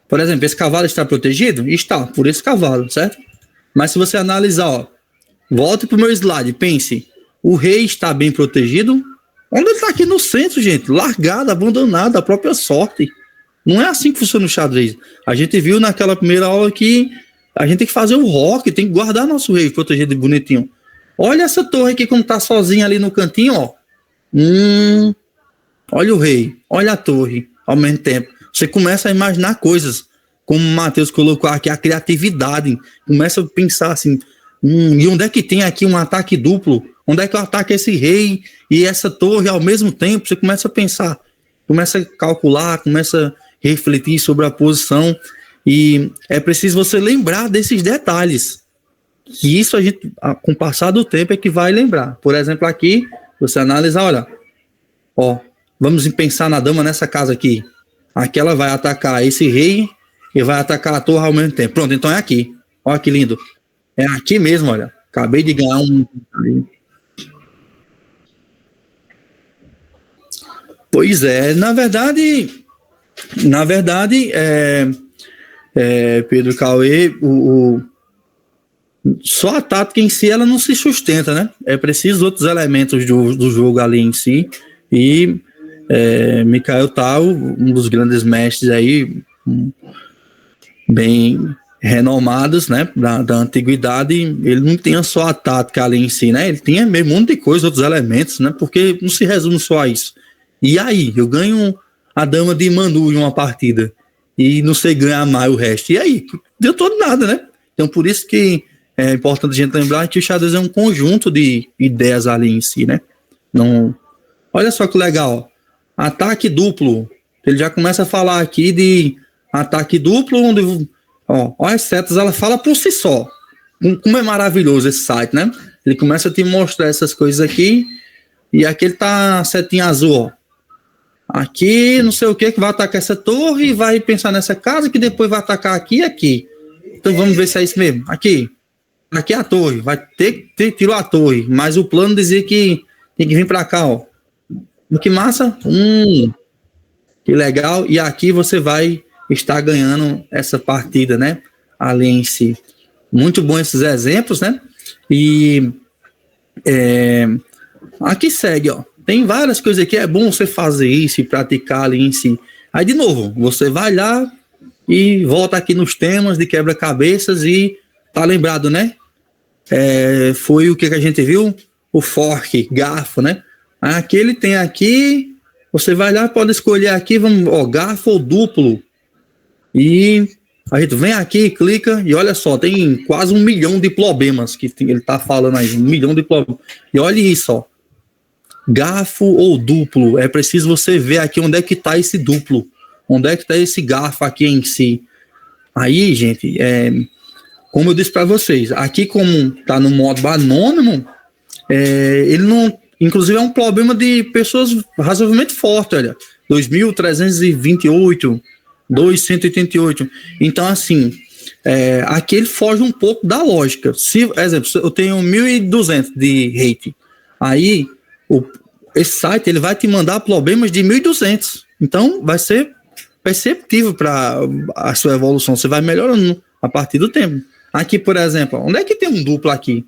Por exemplo, esse cavalo está protegido? Está, por esse cavalo, certo? Mas se você analisar, ó, volte para o meu slide, pense, o rei está bem protegido? Onde ele está aqui no centro, gente? Largado, abandonado, a própria sorte. Não é assim que funciona o xadrez. A gente viu naquela primeira aula que a gente tem que fazer o rock, tem que guardar nosso rei protegido e bonitinho. Olha essa torre aqui como está sozinha ali no cantinho, ó. Olha o rei, olha a torre, ao mesmo tempo. Você começa a imaginar coisas, como o Matheus colocou aqui, a criatividade. Começa a pensar assim, e onde é que tem aqui um ataque duplo? Onde é que eu ataco esse rei e essa torre ao mesmo tempo? Você começa a pensar, começa a calcular, começa a refletir sobre a posição. E é preciso você lembrar desses detalhes. E isso a gente, com o passar do tempo, é que vai lembrar. Por exemplo, aqui, você analisa, olha, ó, vamos pensar na dama nessa casa aqui. Aqui ela vai atacar esse rei e vai atacar a torre ao mesmo tempo. Pronto, então é aqui. Olha que lindo. É aqui mesmo, olha. Acabei de ganhar um... Pois é, na verdade, Pedro Cauê, só a tática em si ela não se sustenta, né? É preciso outros elementos do jogo ali em si. E Mikhail Tal, um dos grandes mestres aí, bem renomados, né, da antiguidade, ele não tinha só a tática ali em si, né? Ele tinha meio um monte de coisa, outros elementos, né? Porque não se resume só a isso. E aí, eu ganho a dama de Manu em uma partida e não sei ganhar mais o resto. E aí? Deu todo nada, né? Então, por isso que é importante a gente lembrar que o xadrez é um conjunto de ideias ali em si, né? Não... Olha só que legal. Ataque duplo. Ele já começa a falar aqui de ataque duplo, onde... Ó, as setas, ela fala por si só. Como é maravilhoso esse site, né? Ele começa a te mostrar essas coisas aqui. E aqui ele tá setinha azul, ó. Aqui, não sei o que vai atacar essa torre e vai pensar nessa casa que depois vai atacar aqui e aqui. Então vamos ver se é isso mesmo. Aqui é a torre. Vai ter tirou a torre. Mas o plano dizia que tem que vir pra cá, ó. Que massa. Que legal. E aqui você vai estar ganhando essa partida, né? Ali em si. Muito bom esses exemplos, né? E aqui segue, ó. Tem várias coisas aqui, é bom você fazer isso e praticar ali em si. Aí, de novo, você vai lá e volta aqui nos temas de quebra-cabeças e tá lembrado, né? Foi o que a gente viu? O fork, garfo, né? Aqui ele tem aqui, você vai lá, pode escolher aqui, vamos, ó, garfo ou duplo. E a gente vem aqui, clica e olha só, tem quase 1 milhão de problemas que ele tá falando aí, 1 milhão de problemas. E olha isso, ó. Garfo ou duplo, é preciso você ver aqui onde é que tá esse duplo, onde é que tá esse garfo aqui em si. Aí, gente, como eu disse para vocês, aqui como tá no modo anônimo, ele não, inclusive é um problema de pessoas razoavelmente fortes, olha, 2.328, 2.188, então assim, aqui ele foge um pouco da lógica. Se, por exemplo, eu tenho 1.200 de rate, aí esse site ele vai te mandar problemas de 1.200. Então vai ser perceptível para a sua evolução. Você vai melhorando a partir do tempo. Aqui, por exemplo, onde é que tem um duplo aqui?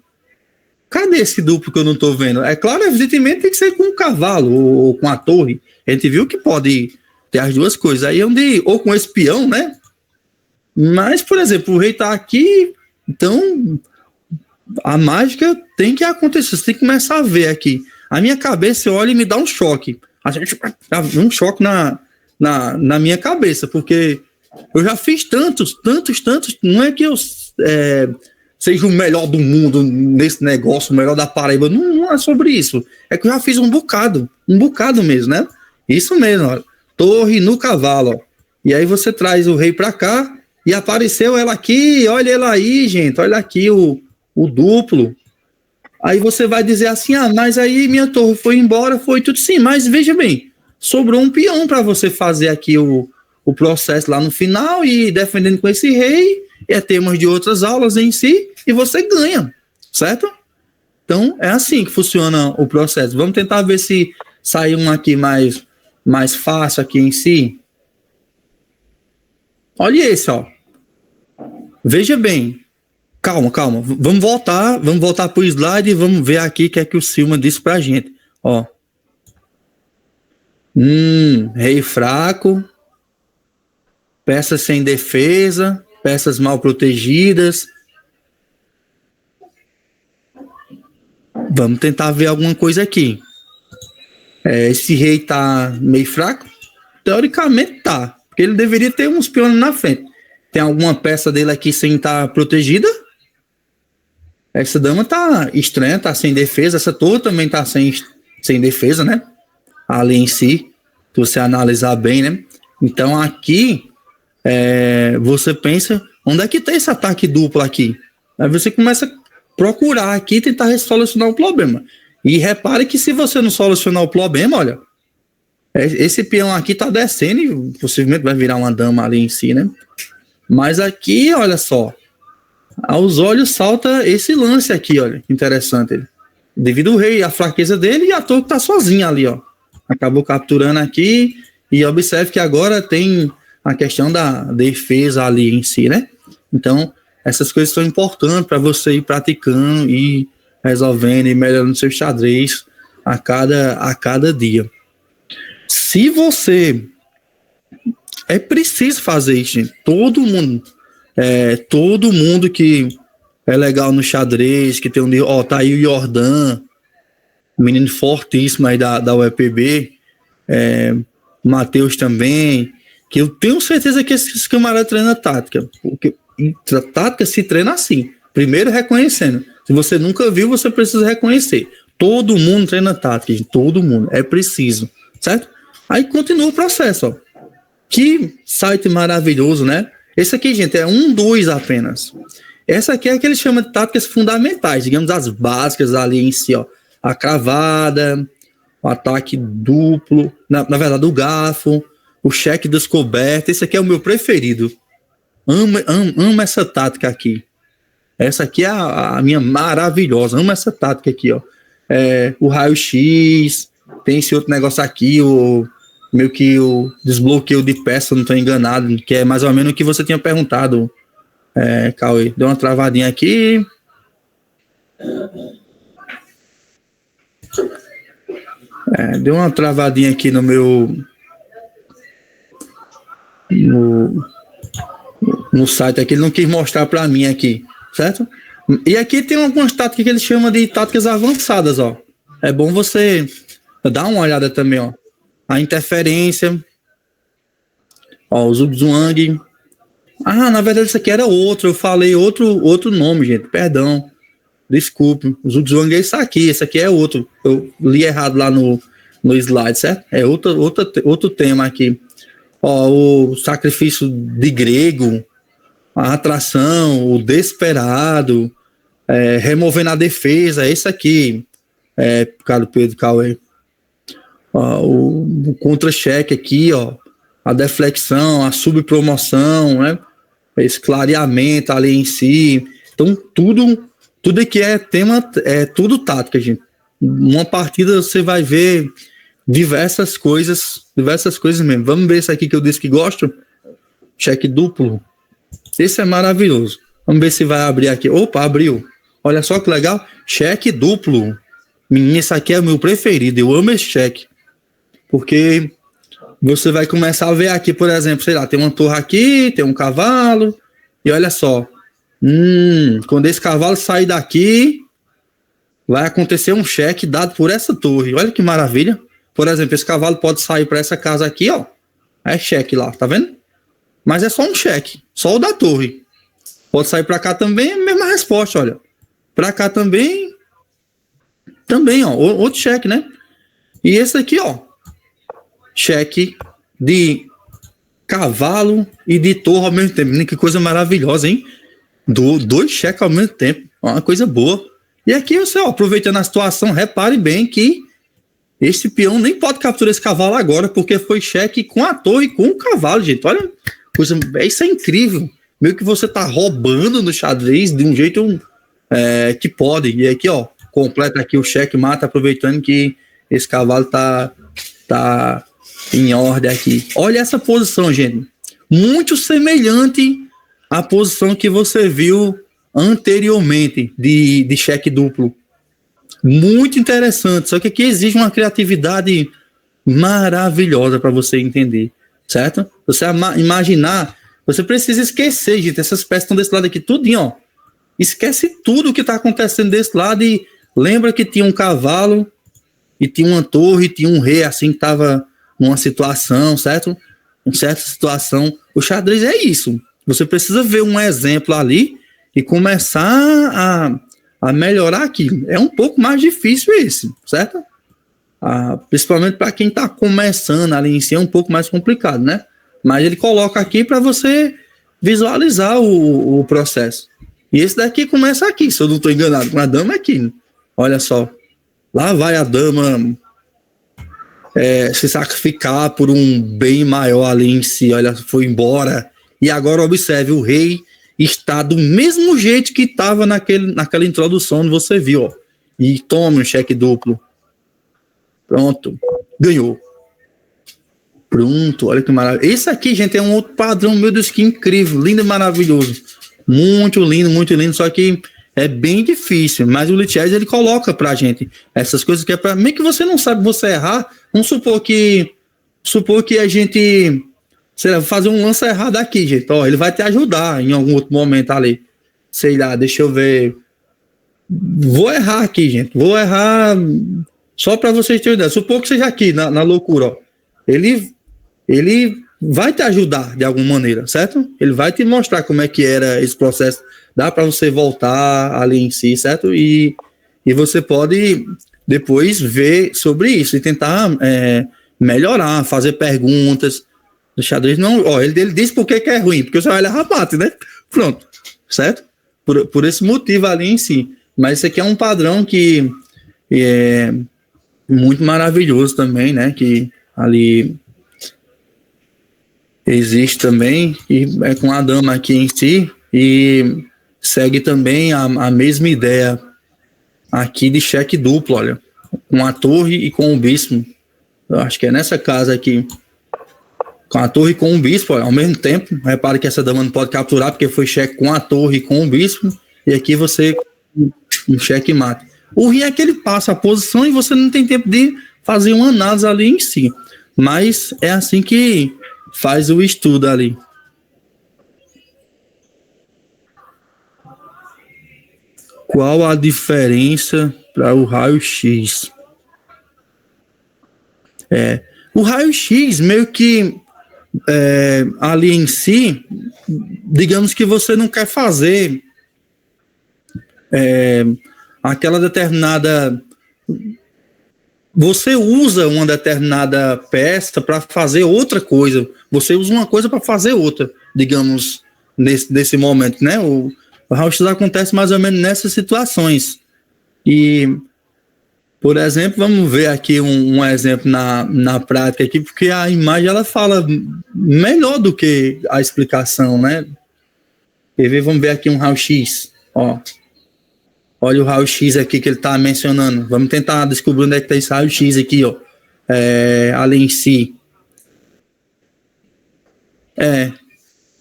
Cadê esse duplo que eu não estou vendo? É claro, evidentemente tem que ser com um cavalo ou com a torre. A gente viu que pode ter as duas coisas. Aí ou com espião, né? Mas, por exemplo, o rei está aqui, Então, a mágica tem que acontecer, você tem que começar a ver aqui. A minha cabeça olha e me dá um choque. Um choque na minha cabeça, porque eu já fiz tantos, não é que eu seja o melhor do mundo nesse negócio, o melhor da Paraíba, não é sobre isso. É que eu já fiz um bocado mesmo, né? Isso mesmo, ó. Torre no cavalo, ó. E aí você traz o rei pra cá e apareceu ela aqui, olha ela aí, gente, olha aqui o duplo. Aí você vai dizer assim, mas aí minha torre foi embora, foi tudo sim, mas veja bem, sobrou um peão para você fazer aqui o processo lá no final e defendendo com esse rei, temas de outras aulas em si, e você ganha, certo? Então, é assim que funciona o processo. Vamos tentar ver se sai um aqui mais fácil aqui em si. Olha esse, ó. Veja bem. Calma. Vamos voltar pro slide e vamos ver aqui o que é que o Silma disse pra gente. Ó. Rei fraco. Peças sem defesa. Peças mal protegidas. Vamos tentar ver alguma coisa aqui. Esse rei tá meio fraco? Teoricamente tá. Porque ele deveria ter uns peões na frente. Tem alguma peça dele aqui sem estar protegida? Essa dama tá estranha, tá sem defesa. Essa torre também tá sem defesa, né? Ali em si, se você analisar bem, né? Então aqui, você pensa, onde é que tem esse ataque duplo aqui? Aí você começa a procurar aqui e tentar solucionar o problema. E repare que se você não solucionar o problema, olha, esse peão aqui tá descendo e possivelmente vai virar uma dama ali em si, né? Mas aqui, olha só, aos olhos salta esse lance aqui, olha, interessante. Devido ao rei, a fraqueza dele e a torre que tá sozinha ali, ó. Acabou capturando aqui e observe que agora tem a questão da defesa ali em si, né? Então, essas coisas são importantes para você ir praticando e resolvendo e melhorando seu xadrez a cada dia. Se você... É preciso fazer isso, gente. Todo mundo que é legal no xadrez, que tem tá aí o Jordan, menino fortíssimo aí da UEPB, Matheus também, que eu tenho certeza que esses camaradas treinam tática, porque tática se treina assim, primeiro reconhecendo. Se você nunca viu, você precisa reconhecer. Todo mundo treina tática, gente. Todo mundo, é preciso, certo? Aí continua o processo, ó. Que site maravilhoso, né? Esse aqui, gente, é 2 apenas. Essa aqui é que ele chama de táticas fundamentais, digamos, as básicas ali em si, ó. A cravada, o ataque duplo, na verdade, o garfo, o cheque descoberto. Esse aqui é o meu preferido. Amo essa tática aqui. Essa aqui é a minha maravilhosa. Amo essa tática aqui, ó. O raio-x, tem esse outro negócio aqui, meio que o desbloqueio de peça, não estou enganado, que é mais ou menos o que você tinha perguntado, Cauê. Deu uma travadinha aqui. Deu uma travadinha aqui no meu... No site aqui, ele não quis mostrar para mim aqui, certo? E aqui tem algumas táticas que ele chama de táticas avançadas, ó. É bom você dar uma olhada também, ó. A interferência, ó, o Zugzwang. Na verdade isso aqui era outro, eu falei outro nome, gente, perdão, desculpe. O Zugzwang é isso aqui, esse aqui é outro, eu li errado lá no slide, certo? É outro tema aqui. Ó, o sacrifício de grego, a atração, o desesperado, removendo a defesa, esse aqui, Carlos Pedro Cauê. O contra-cheque aqui, ó, a deflexão, a subpromoção, né? Esse clareamento ali em si. Então, tudo aqui é tema, tudo tática, gente. Numa partida você vai ver diversas coisas mesmo. Vamos ver esse aqui que eu disse que gosto. Cheque duplo. Esse é maravilhoso. Vamos ver se vai abrir aqui. Opa, abriu. Olha só que legal. Cheque duplo. Menina, esse aqui é o meu preferido. Eu amo esse cheque. Porque você vai começar a ver aqui, por exemplo, sei lá, tem uma torre aqui, tem um cavalo, e olha só, Quando esse cavalo sair daqui, vai acontecer um cheque dado por essa torre. Olha que maravilha. Por exemplo, esse cavalo pode sair para essa casa aqui, ó. É cheque lá, tá vendo? Mas é só um cheque, só o da torre. Pode sair para cá também, a mesma resposta, olha. Para cá também, ó, outro cheque, né? E esse aqui, ó, cheque de cavalo e de torre ao mesmo tempo. Que coisa maravilhosa, hein? Dois cheques ao mesmo tempo, uma coisa boa. E aqui você, ó, aproveitando a situação, repare bem que esse peão nem pode capturar esse cavalo agora, porque foi cheque com a torre e com o cavalo, gente. Olha, isso é incrível. Meio que você tá roubando no xadrez de um jeito que pode. E aqui, ó, completa aqui o cheque mata, aproveitando que esse cavalo tá em ordem aqui. Olha essa posição, gente. Muito semelhante à posição que você viu anteriormente de cheque duplo. Muito interessante, só que aqui exige uma criatividade maravilhosa para você entender, certo? Você imaginar, você precisa esquecer, gente, essas peças estão desse lado aqui, tudinho, ó. Esquece tudo o que está acontecendo desse lado e lembra que tinha um cavalo e tinha uma torre, tinha um rei assim que estava numa situação, certo? Em certa situação. O xadrez é isso. Você precisa ver um exemplo ali e começar a melhorar aquilo. É um pouco mais difícil esse, certo? Principalmente para quem está começando ali em si, é um pouco mais complicado, né? Mas ele coloca aqui para você visualizar o processo. E esse daqui começa aqui, se eu não estou enganado, com a dama aqui. Olha só. Lá vai a dama se sacrificar por um bem maior ali em si. Olha, foi embora. E agora observe, o rei está do mesmo jeito que estava naquela introdução onde você viu, ó. E toma um cheque duplo. Pronto. Ganhou. Pronto, olha que maravilha. Esse aqui, gente, é um outro padrão, meu Deus, que incrível, lindo e maravilhoso. Muito lindo, só que é bem difícil. Mas o Lichess, ele coloca pra gente essas coisas que é pra... Meio que você não sabe você errar, vamos supor que a gente... sei lá, fazer um lance errado aqui, gente. Ó, ele vai te ajudar em algum outro momento ali. Sei lá, deixa eu ver. Vou errar aqui, gente. Vou errar só para vocês terem ideia. Supor que seja aqui, na loucura, ó. Ele vai te ajudar de alguma maneira, certo? Ele vai te mostrar como é que era esse processo. Dá para você voltar ali em si, certo? E você pode depois ver sobre isso e tentar melhorar, fazer perguntas. O xadrez não, ó, ele diz por que é ruim, porque você vai levar mate, né? Pronto, certo? Por esse motivo ali em si. Mas isso aqui é um padrão que é muito maravilhoso também, né? Que ali existe também, e é com a dama aqui em si, e segue também a mesma ideia aqui de cheque duplo, olha, com a torre e com o bispo. Eu acho que é nessa casa aqui. Com a torre e com o bispo, ao mesmo tempo. Repare que essa dama não pode capturar, porque foi cheque com a torre e com o bispo. E aqui você, um cheque mate. O ruim é que ele passa a posição e você não tem tempo de fazer uma análise ali em si. Mas é assim que faz o estudo ali. Qual a diferença para o raio-x? O raio-x meio que ali em si, digamos que você não quer fazer aquela determinada... Você usa uma determinada peça para fazer outra coisa. Você usa uma coisa para fazer outra, digamos, nesse momento, né? O raio-x acontece mais ou menos nessas situações. E, por exemplo, vamos ver aqui um exemplo na prática aqui, porque a imagem ela fala melhor do que a explicação, né? Vamos ver aqui um raio-x, ó. Olha o raio-x aqui que ele está mencionando. Vamos tentar descobrir onde é que está esse raio-x aqui, ó. Ali em si.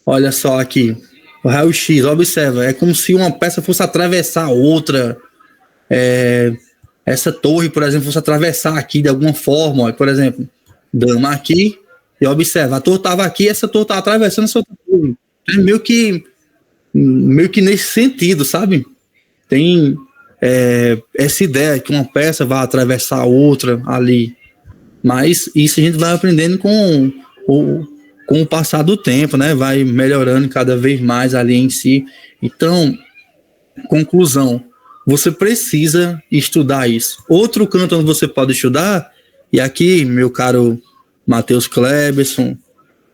Olha só aqui. O raio-x, observa. É como se uma peça fosse atravessar a outra. Essa torre, por exemplo, fosse atravessar aqui de alguma forma. Ó, por exemplo, dama aqui. E observa, a torre estava aqui, essa torre está atravessando essa outra torre. É meio que meio que nesse sentido, sabe? Tem essa ideia que uma peça vai atravessar a outra ali. Mas isso a gente vai aprendendo com o passar do tempo, né? Vai melhorando cada vez mais ali em si. Então, conclusão, você precisa estudar isso. Outro canto onde você pode estudar, e aqui, meu caro Matheus Cleberson,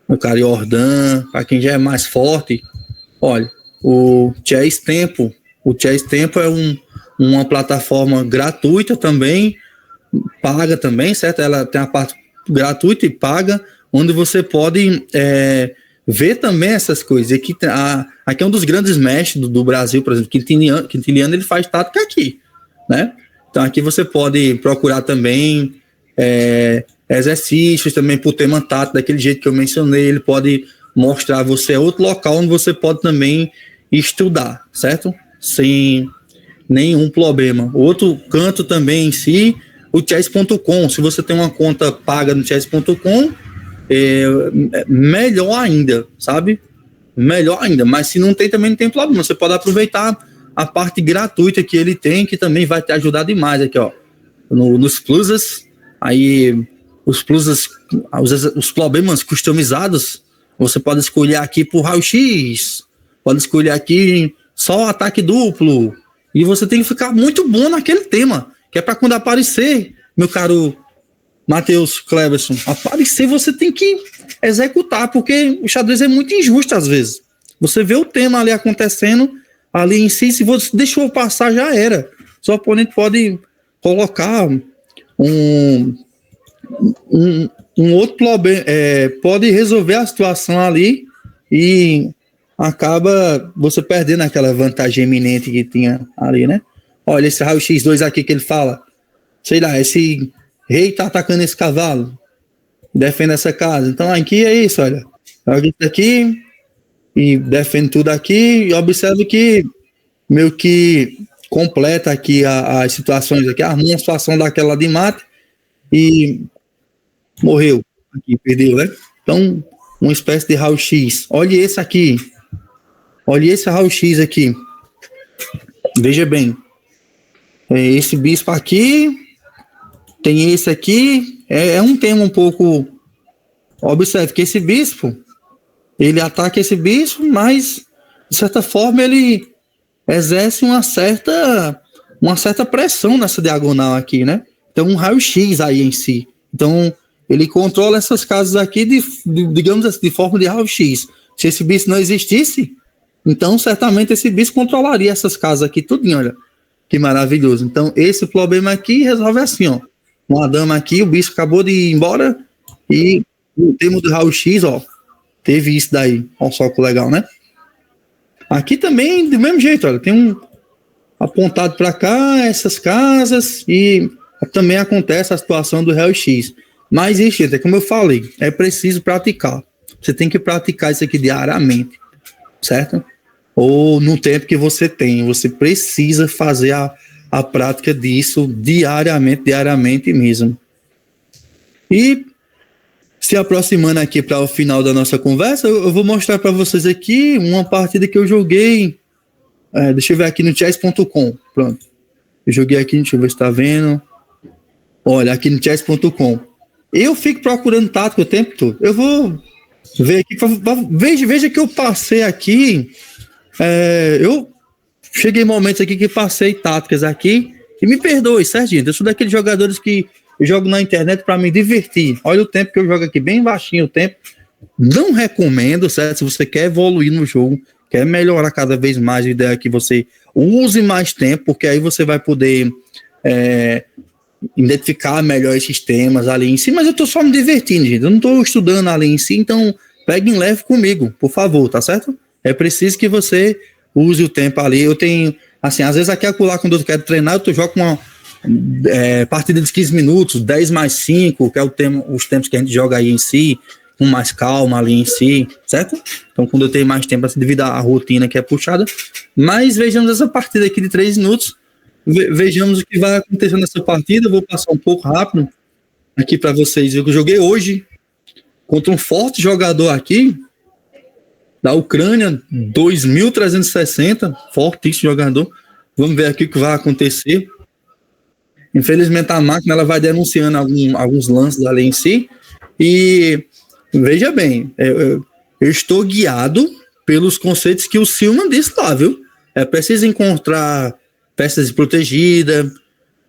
meu caro Jordan, para quem já é mais forte, olha, o Chess Tempo. O Chess Tempo é uma plataforma gratuita também, paga também, certo? Ela tem a parte gratuita e paga, onde você pode ver também essas coisas. Aqui é um dos grandes mestres do Brasil, por exemplo, Quintiliano, ele faz tática aqui, né? Então aqui você pode procurar também exercícios também por tema tático, daquele jeito que eu mencionei. Ele pode mostrar a você outro local onde você pode também estudar, certo? Sem nenhum problema. Outro canto também em si, o chess.com. Se você tem uma conta paga no chess.com, melhor ainda, sabe? Melhor ainda, mas se não tem, também não tem problema. Você pode aproveitar a parte gratuita que ele tem, que também vai te ajudar demais aqui, ó. Nos pluses, aí os pluses, os problemas customizados, você pode escolher aqui por raio-x, pode escolher aqui só ataque duplo, e você tem que ficar muito bom naquele tema, que é para quando aparecer, meu caro Matheus Cleberson, aparecer, você tem que executar, porque o xadrez é muito injusto às vezes. Você vê o tema ali acontecendo, ali em si, se você deixou passar, já era. Seu oponente pode colocar um outro problema, pode resolver a situação ali e acaba você perdendo aquela vantagem eminente que tinha ali, né? Olha, esse raio X2 aqui que ele fala, sei lá, esse rei tá atacando esse cavalo, defende essa casa. Então aqui é isso, olha. Joga isso aqui e defende tudo aqui e observe que meio que completa aqui as situações aqui, arruma uma situação daquela de mate e morreu aqui, perdeu, né? Então, uma espécie de raio-x. Olha esse aqui. Olha esse raio-x aqui. Veja bem. Esse bispo aqui, tem esse aqui, é um tema um pouco... Observe que esse bispo, ele ataca esse bispo, mas, de certa forma, ele exerce uma certa pressão nessa diagonal aqui, né? Então, um raio-x aí em si. Então, ele controla essas casas aqui, digamos assim, de forma de raio-x. Se esse bispo não existisse, então, certamente, esse bispo controlaria essas casas aqui, tudinho, olha. Que maravilhoso. Então, esse problema aqui resolve assim, ó. Uma dama aqui, o bispo acabou de ir embora e o termo do raio-x, ó, teve isso daí. Olha só que legal, né? Aqui também, do mesmo jeito, olha, tem um apontado para cá, essas casas, e também acontece a situação do raio-x. Mas isso, gente, é como eu falei, é preciso praticar. Você tem que praticar isso aqui diariamente, certo? Ou no tempo que você tem, você precisa fazer a prática disso diariamente mesmo. E se aproximando aqui para o final da nossa conversa, eu vou mostrar para vocês aqui uma partida que eu joguei. Deixa eu ver aqui no chess.com. Pronto. Eu joguei aqui, deixa eu ver se está vendo. Olha, aqui no chess.com. Eu fico procurando tática o tempo todo. Eu vou ver aqui. Veja que eu passei aqui. Eu cheguei em momentos aqui que passei táticas aqui. E me perdoe, certo, gente? Eu sou daqueles jogadores que eu jogo na internet para me divertir. Olha o tempo que eu jogo aqui, bem baixinho o tempo. Não recomendo, certo? Se você quer evoluir no jogo, quer melhorar cada vez mais, a ideia é que você use mais tempo, porque aí você vai poder identificar melhor esses temas ali em si. Mas eu tô só me divertindo, gente. Eu não tô estudando ali em si, então peguem leve comigo, por favor, tá certo? É preciso que você use o tempo ali. Eu tenho, assim, às vezes aqui acolá, quando eu quero treinar, eu jogo com uma partida de 15 minutos, 10 mais 5, que é os tempos que a gente joga aí em si, com mais calma ali em si, certo? Então, quando eu tenho mais tempo, assim, devido à rotina que é puxada. Mas vejamos essa partida aqui de 3 minutos, vejamos o que vai acontecer nessa partida. Eu vou passar um pouco rápido aqui para vocês. Eu joguei hoje contra um forte jogador aqui. da Ucrânia, 2.360, fortíssimo jogador. Vamos ver aqui o que vai acontecer. Infelizmente a máquina ela vai denunciando alguns lances ali em si. E veja bem, eu estou guiado pelos conceitos que o Silman disse lá, viu? É preciso encontrar peças protegidas,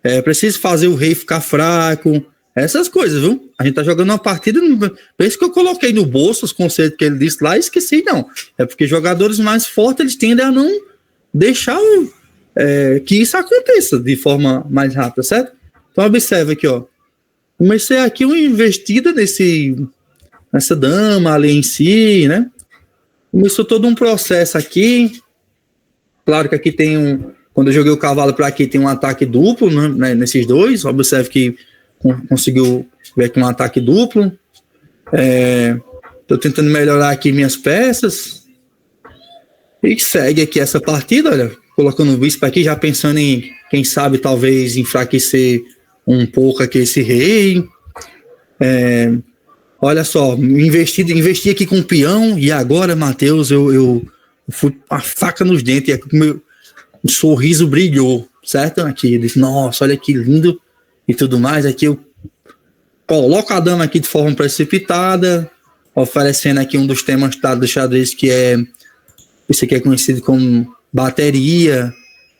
é preciso fazer o rei ficar fraco, essas coisas, viu? A gente tá jogando uma partida, por isso que eu coloquei no bolso os conceitos que ele disse lá e esqueci, não. É porque jogadores mais fortes, eles tendem a não deixar que isso aconteça de forma mais rápida, certo? Então observa aqui, ó. Comecei aqui uma investida nessa dama ali em si, né? Começou todo um processo aqui. Claro que aqui tem quando eu joguei o cavalo para aqui, tem um ataque duplo, né, nesses dois. Observe que conseguiu ver aqui um ataque duplo. Tô tentando melhorar aqui minhas peças. E segue aqui essa partida, olha. Colocando o bispo aqui, já pensando em, quem sabe, talvez enfraquecer um pouco aqui esse rei. Olha só, investi aqui com o peão e agora, Matheus, eu fui com a faca nos dentes e o meu sorriso brilhou, certo? Aqui, eu disse, nossa, olha que lindo e tudo mais. Aqui eu coloco a dama aqui de forma precipitada, oferecendo aqui um dos temas do xadrez que esse aqui é conhecido como bateria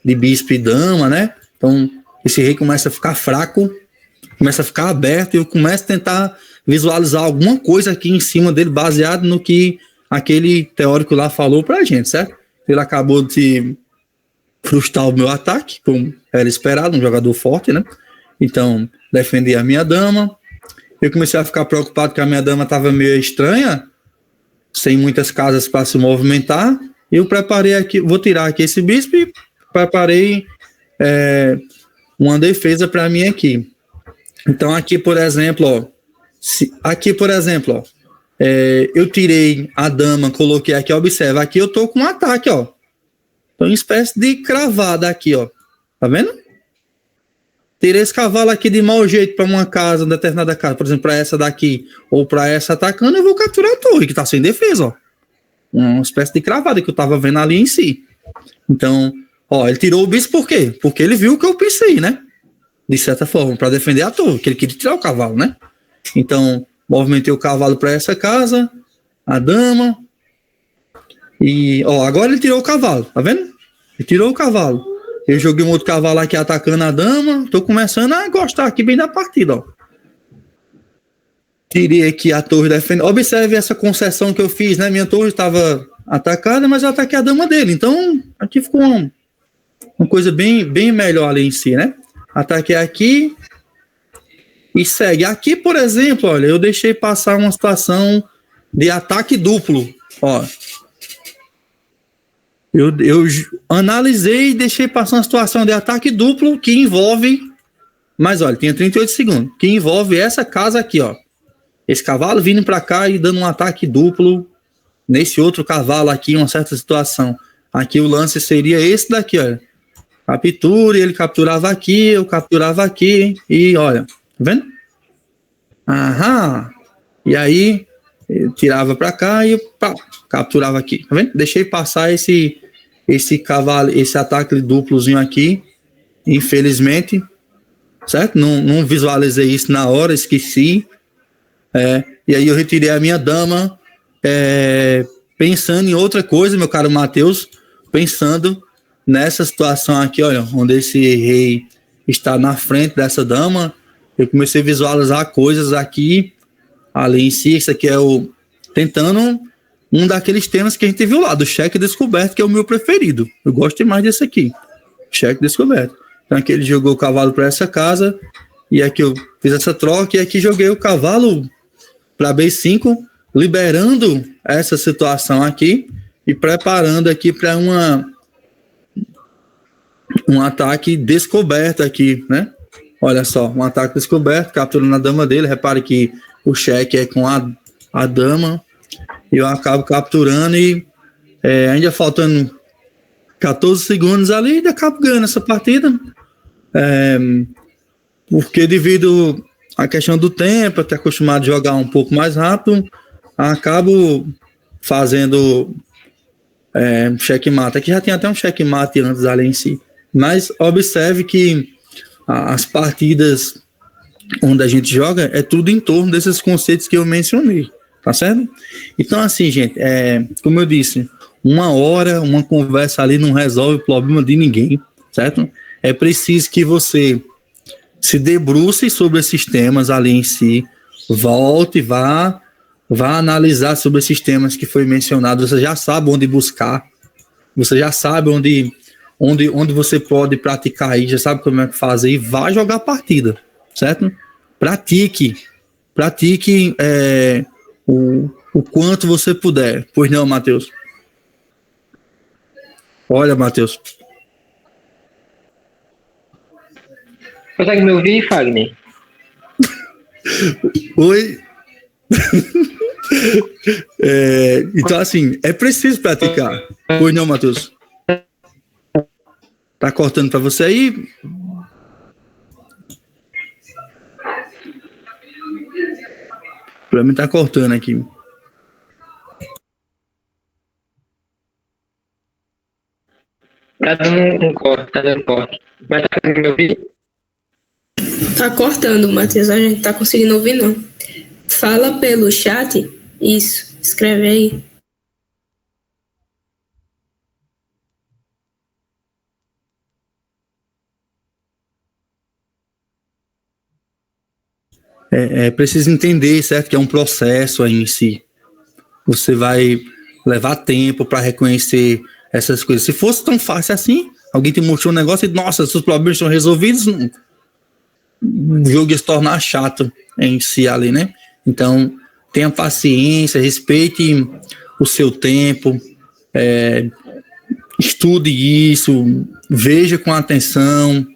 de bispo e dama, né? Então, esse rei começa a ficar fraco, começa a ficar aberto e eu começo a tentar visualizar alguma coisa aqui em cima dele, baseado no que aquele teórico lá falou pra gente, certo? Ele acabou de frustrar o meu ataque, como era esperado, um jogador forte, né? Então, defendi a minha dama. Eu comecei a ficar preocupado que a minha dama estava meio estranha, sem muitas casas para se movimentar. Eu preparei aqui, vou tirar aqui esse bispo e preparei uma defesa para mim aqui. Então, aqui, por exemplo, ó, eu tirei a dama, coloquei aqui, observa, aqui eu tô com um ataque, ó. Tô em espécie de cravada aqui, ó. Tá vendo? Tirei esse cavalo aqui de mau jeito para uma casa, determinada casa, por exemplo, para essa daqui, ou para essa atacando, eu vou capturar a torre, que tá sem defesa, ó. Uma espécie de cravada que eu tava vendo ali em si. Então, ó, ele tirou o bispo por quê? Porque ele viu o que eu pensei, né? De certa forma, para defender a torre, que ele queria tirar o cavalo, né? Então, movimentei o cavalo para essa casa, a dama, e, ó, agora ele tirou o cavalo, tá vendo? Ele tirou o cavalo. Eu joguei um outro cavalo aqui atacando a dama, tô começando a gostar aqui bem da partida, ó. Tirei aqui a torre defendendo. Observe essa concessão que eu fiz, né? Minha torre estava atacada, mas eu ataquei a dama dele. Então, aqui ficou uma coisa bem, bem melhor ali em si, né? Ataquei aqui e segue. Aqui, por exemplo, olha, eu deixei passar uma situação de ataque duplo, ó. Eu analisei e deixei passar uma situação de ataque duplo que envolve, mas olha, tinha 38 segundos, que envolve essa casa aqui, ó. Esse cavalo vindo para cá e dando um ataque duplo nesse outro cavalo aqui, uma certa situação. Aqui o lance seria esse daqui, olha. Captura, ele capturava aqui, eu capturava aqui, e olha, tá vendo? Aham. E aí, eu tirava para cá e pá, capturava aqui, tá vendo? Deixei passar esse cavalo, esse ataque duplozinho aqui, infelizmente, certo? Não visualizei isso na hora, esqueci. E aí eu retirei a minha dama, pensando em outra coisa, meu caro Matheus, pensando nessa situação aqui, olha, onde esse rei está na frente dessa dama, eu comecei a visualizar coisas aqui, ali em si, isso aqui tentando um daqueles temas que a gente viu lá, do cheque descoberto, que é o meu preferido, eu gosto demais desse aqui, cheque descoberto. Então aqui ele jogou o cavalo para essa casa, e aqui eu fiz essa troca, e aqui joguei o cavalo para B5, liberando essa situação aqui e preparando aqui para um ataque descoberto aqui, né? Olha só, um ataque descoberto, capturando a dama dele. Repare que o cheque é com a dama e eu acabo capturando e ainda faltando 14 segundos ali e acabo ganhando essa partida. Porque devido à questão do tempo, eu estou acostumado a jogar um pouco mais rápido, acabo fazendo checkmate. Aqui já tem até um checkmate antes ali em si. Mas observe que as partidas onde a gente joga é tudo em torno desses conceitos que eu mencionei, tá certo? Então, assim, gente, como eu disse, 1 hora, uma conversa ali não resolve o problema de ninguém, certo? É preciso que você se debruce sobre esses temas ali em si, volte, vá analisar sobre esses temas que foi mencionado, você já sabe onde buscar, você já sabe onde você pode praticar aí, já sabe como é que fazer e vá jogar a partida, certo? Pratique o quanto você puder. Pois não, Matheus? Olha, Matheus. Consegue me ouvir, Fagner? Oi. Então, assim, é preciso praticar. Pois não, Matheus? Tá cortando para você aí? Para mim tá cortando aqui. Tá dando um corte, Mas tá conseguindo me ouvir? Tá cortando, Matheus. A gente tá conseguindo ouvir, não. Fala pelo chat. Isso. Escreve aí. É preciso entender, certo? Que é um processo aí em si. Você vai levar tempo para reconhecer essas coisas. Se fosse tão fácil assim, alguém te mostrou um negócio e, nossa, seus problemas estão resolvidos, o jogo ia se tornar chato em si ali, né? Então, tenha paciência, respeite o seu tempo, estude isso, veja com atenção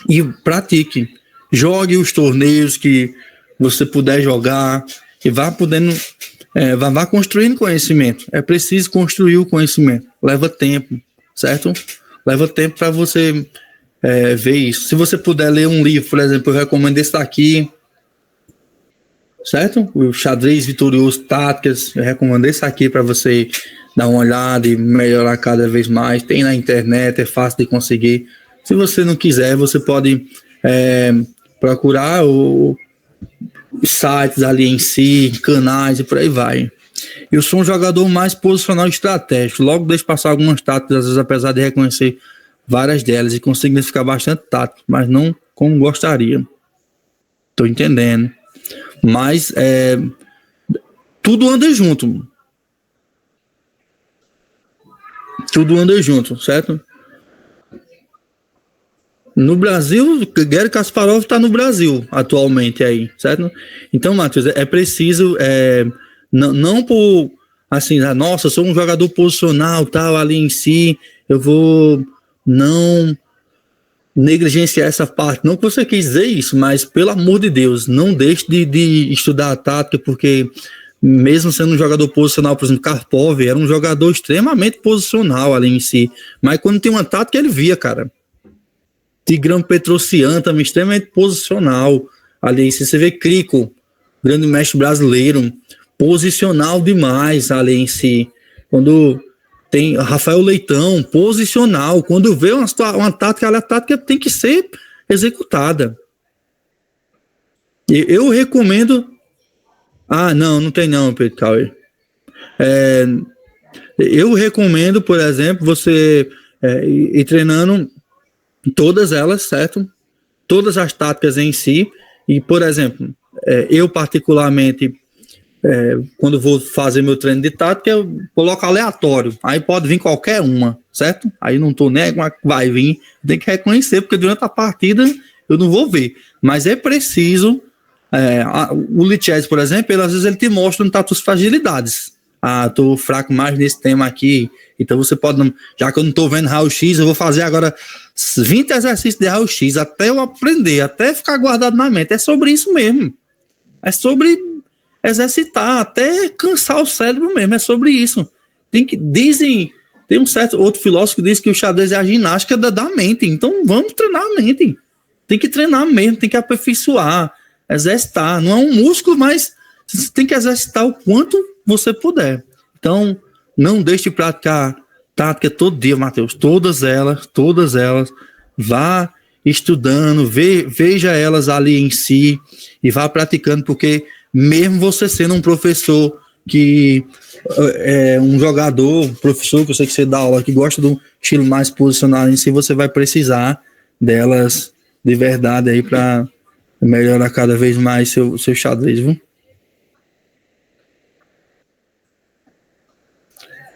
e pratique. Jogue os torneios que você puder jogar e vá podendo, vá construindo conhecimento. É preciso construir o conhecimento. Leva tempo, certo? Leva tempo para você ver isso. Se você puder ler um livro, por exemplo, eu recomendo esse daqui, certo? O Xadrez Vitorioso Táticas, eu recomendo esse aqui para você dar uma olhada e melhorar cada vez mais. Tem na internet, é fácil de conseguir. Se você não quiser, você pode procurar os sites ali em si, canais e por aí vai. Eu sou um jogador mais posicional e estratégico. Logo deixo passar algumas táticas, às vezes, apesar de reconhecer várias delas e consigo ficar bastante tático, mas não como gostaria. Estou entendendo. Mas tudo anda junto. Tudo anda junto, certo? No Brasil, Garry Kasparov está no Brasil atualmente aí, certo? Então, Matheus, é preciso, não por, assim, nossa, sou um jogador posicional, tal, ali em si, eu vou não negligenciar essa parte. Não que você quis dizer isso, mas, pelo amor de Deus, não deixe de estudar a tática, porque mesmo sendo um jogador posicional, por exemplo, Karpov era um jogador extremamente posicional ali em si, mas quando tem uma tática, ele via, cara. Tigrão Petrosian também extremamente posicional. Ali, se você vê Crico, grande mestre brasileiro, posicional demais ali em si. Quando tem Rafael Leitão, posicional. Quando vê uma tática, a tática tem que ser executada. E eu recomendo. Não tem não, Pedro Cauê. Eu recomendo, por exemplo, você ir treinando todas elas, certo? Todas as táticas em si. E, por exemplo, eu particularmente, quando vou fazer meu treino de tática, eu coloco aleatório. Aí pode vir qualquer uma, certo? Aí não tô nem vai vir. Tem que reconhecer, porque durante a partida eu não vou ver. Mas é preciso. O Lichess, por exemplo, às vezes ele te mostra onde tá as tuas fragilidades. Tô fraco mais nesse tema aqui. Então você pode, já que eu não tô vendo raio-x, eu vou fazer agora 20 exercícios de raio-x até eu aprender, até ficar guardado na mente. É sobre isso mesmo. É sobre exercitar, até cansar o cérebro mesmo. É sobre isso. Tem um certo outro filósofo que diz que o xadrez é a ginástica da mente. Então vamos treinar a mente. Tem que treinar mesmo, tem que aperfeiçoar, exercitar. Não é um músculo, mas você tem que exercitar o quanto você puder. Então, Não deixe de praticar tática todo dia, Matheus. Todas elas. Vá estudando, veja elas ali em si e vá praticando, porque mesmo você sendo um professor que é um jogador, professor que eu sei que você dá aula, que gosta de um estilo mais posicionado em si, você vai precisar delas de verdade aí para melhorar cada vez mais seu xadrez, viu?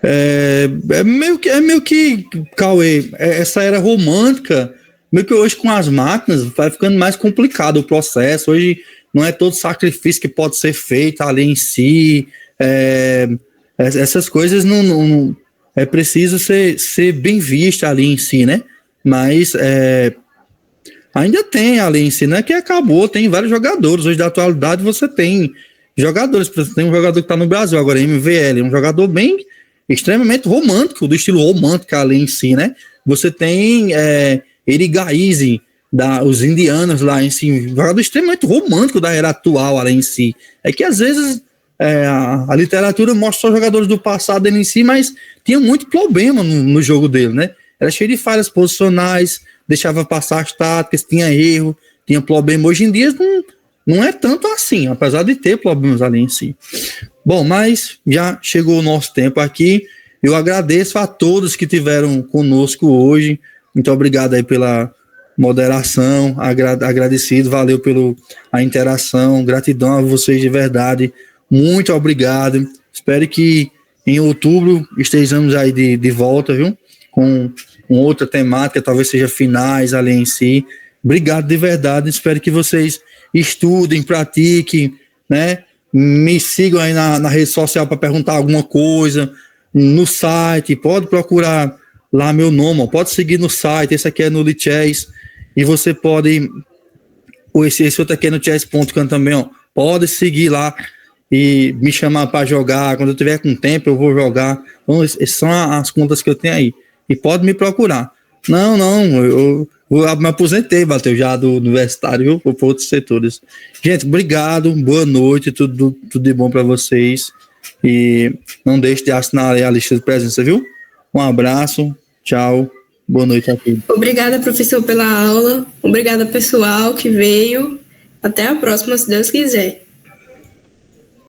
É meio que Cauê, essa era romântica, meio que hoje com as máquinas vai ficando mais complicado o processo. Hoje não é todo sacrifício que pode ser feito ali em si. Essas coisas não é preciso ser bem vista ali em si, né? Mas ainda tem ali em si, né? Que acabou, tem vários jogadores. Hoje da atualidade você tem jogadores, por exemplo, tem um jogador que está no Brasil agora, MVL, um jogador bem extremamente romântico, do estilo romântico ali em si, né? Você tem Erigaize, os indianos lá em si, um jogador extremamente romântico da era atual ali em si. É que às vezes a literatura mostra só jogadores do passado ali em si, mas tinha muito problema no jogo dele, né? Era cheio de falhas posicionais, deixava passar as táticas, tinha erro, tinha problema. Hoje em dia não é tanto assim, apesar de ter problemas ali em si. Bom, mas já chegou o nosso tempo aqui. Eu agradeço a todos que tiveram conosco hoje. Muito obrigado aí pela moderação, agradecido, valeu pela interação, gratidão a vocês de verdade. Muito obrigado. Espero que em outubro estejamos aí de volta, viu? Com outra temática, talvez seja finais ali em si. Obrigado de verdade. Espero que vocês estudem, pratiquem, né? Me sigam aí na rede social para perguntar alguma coisa, no site, pode procurar lá meu nome, pode seguir no site, esse aqui é no Lichess, e você pode, esse outro aqui é no chess.com também, ó, pode seguir lá e me chamar para jogar, quando eu tiver com tempo eu vou jogar. Então, essas são as contas que eu tenho aí, e pode me procurar. Eu me aposentei, Matheus, já do universitário, viu? Por outros setores. Gente, obrigado, boa noite, tudo de bom para vocês. E não deixe de assinar a lista de presença, viu? Um abraço, tchau, boa noite a todos. Obrigada, professor, pela aula. Obrigada, pessoal, que veio. Até a próxima, se Deus quiser.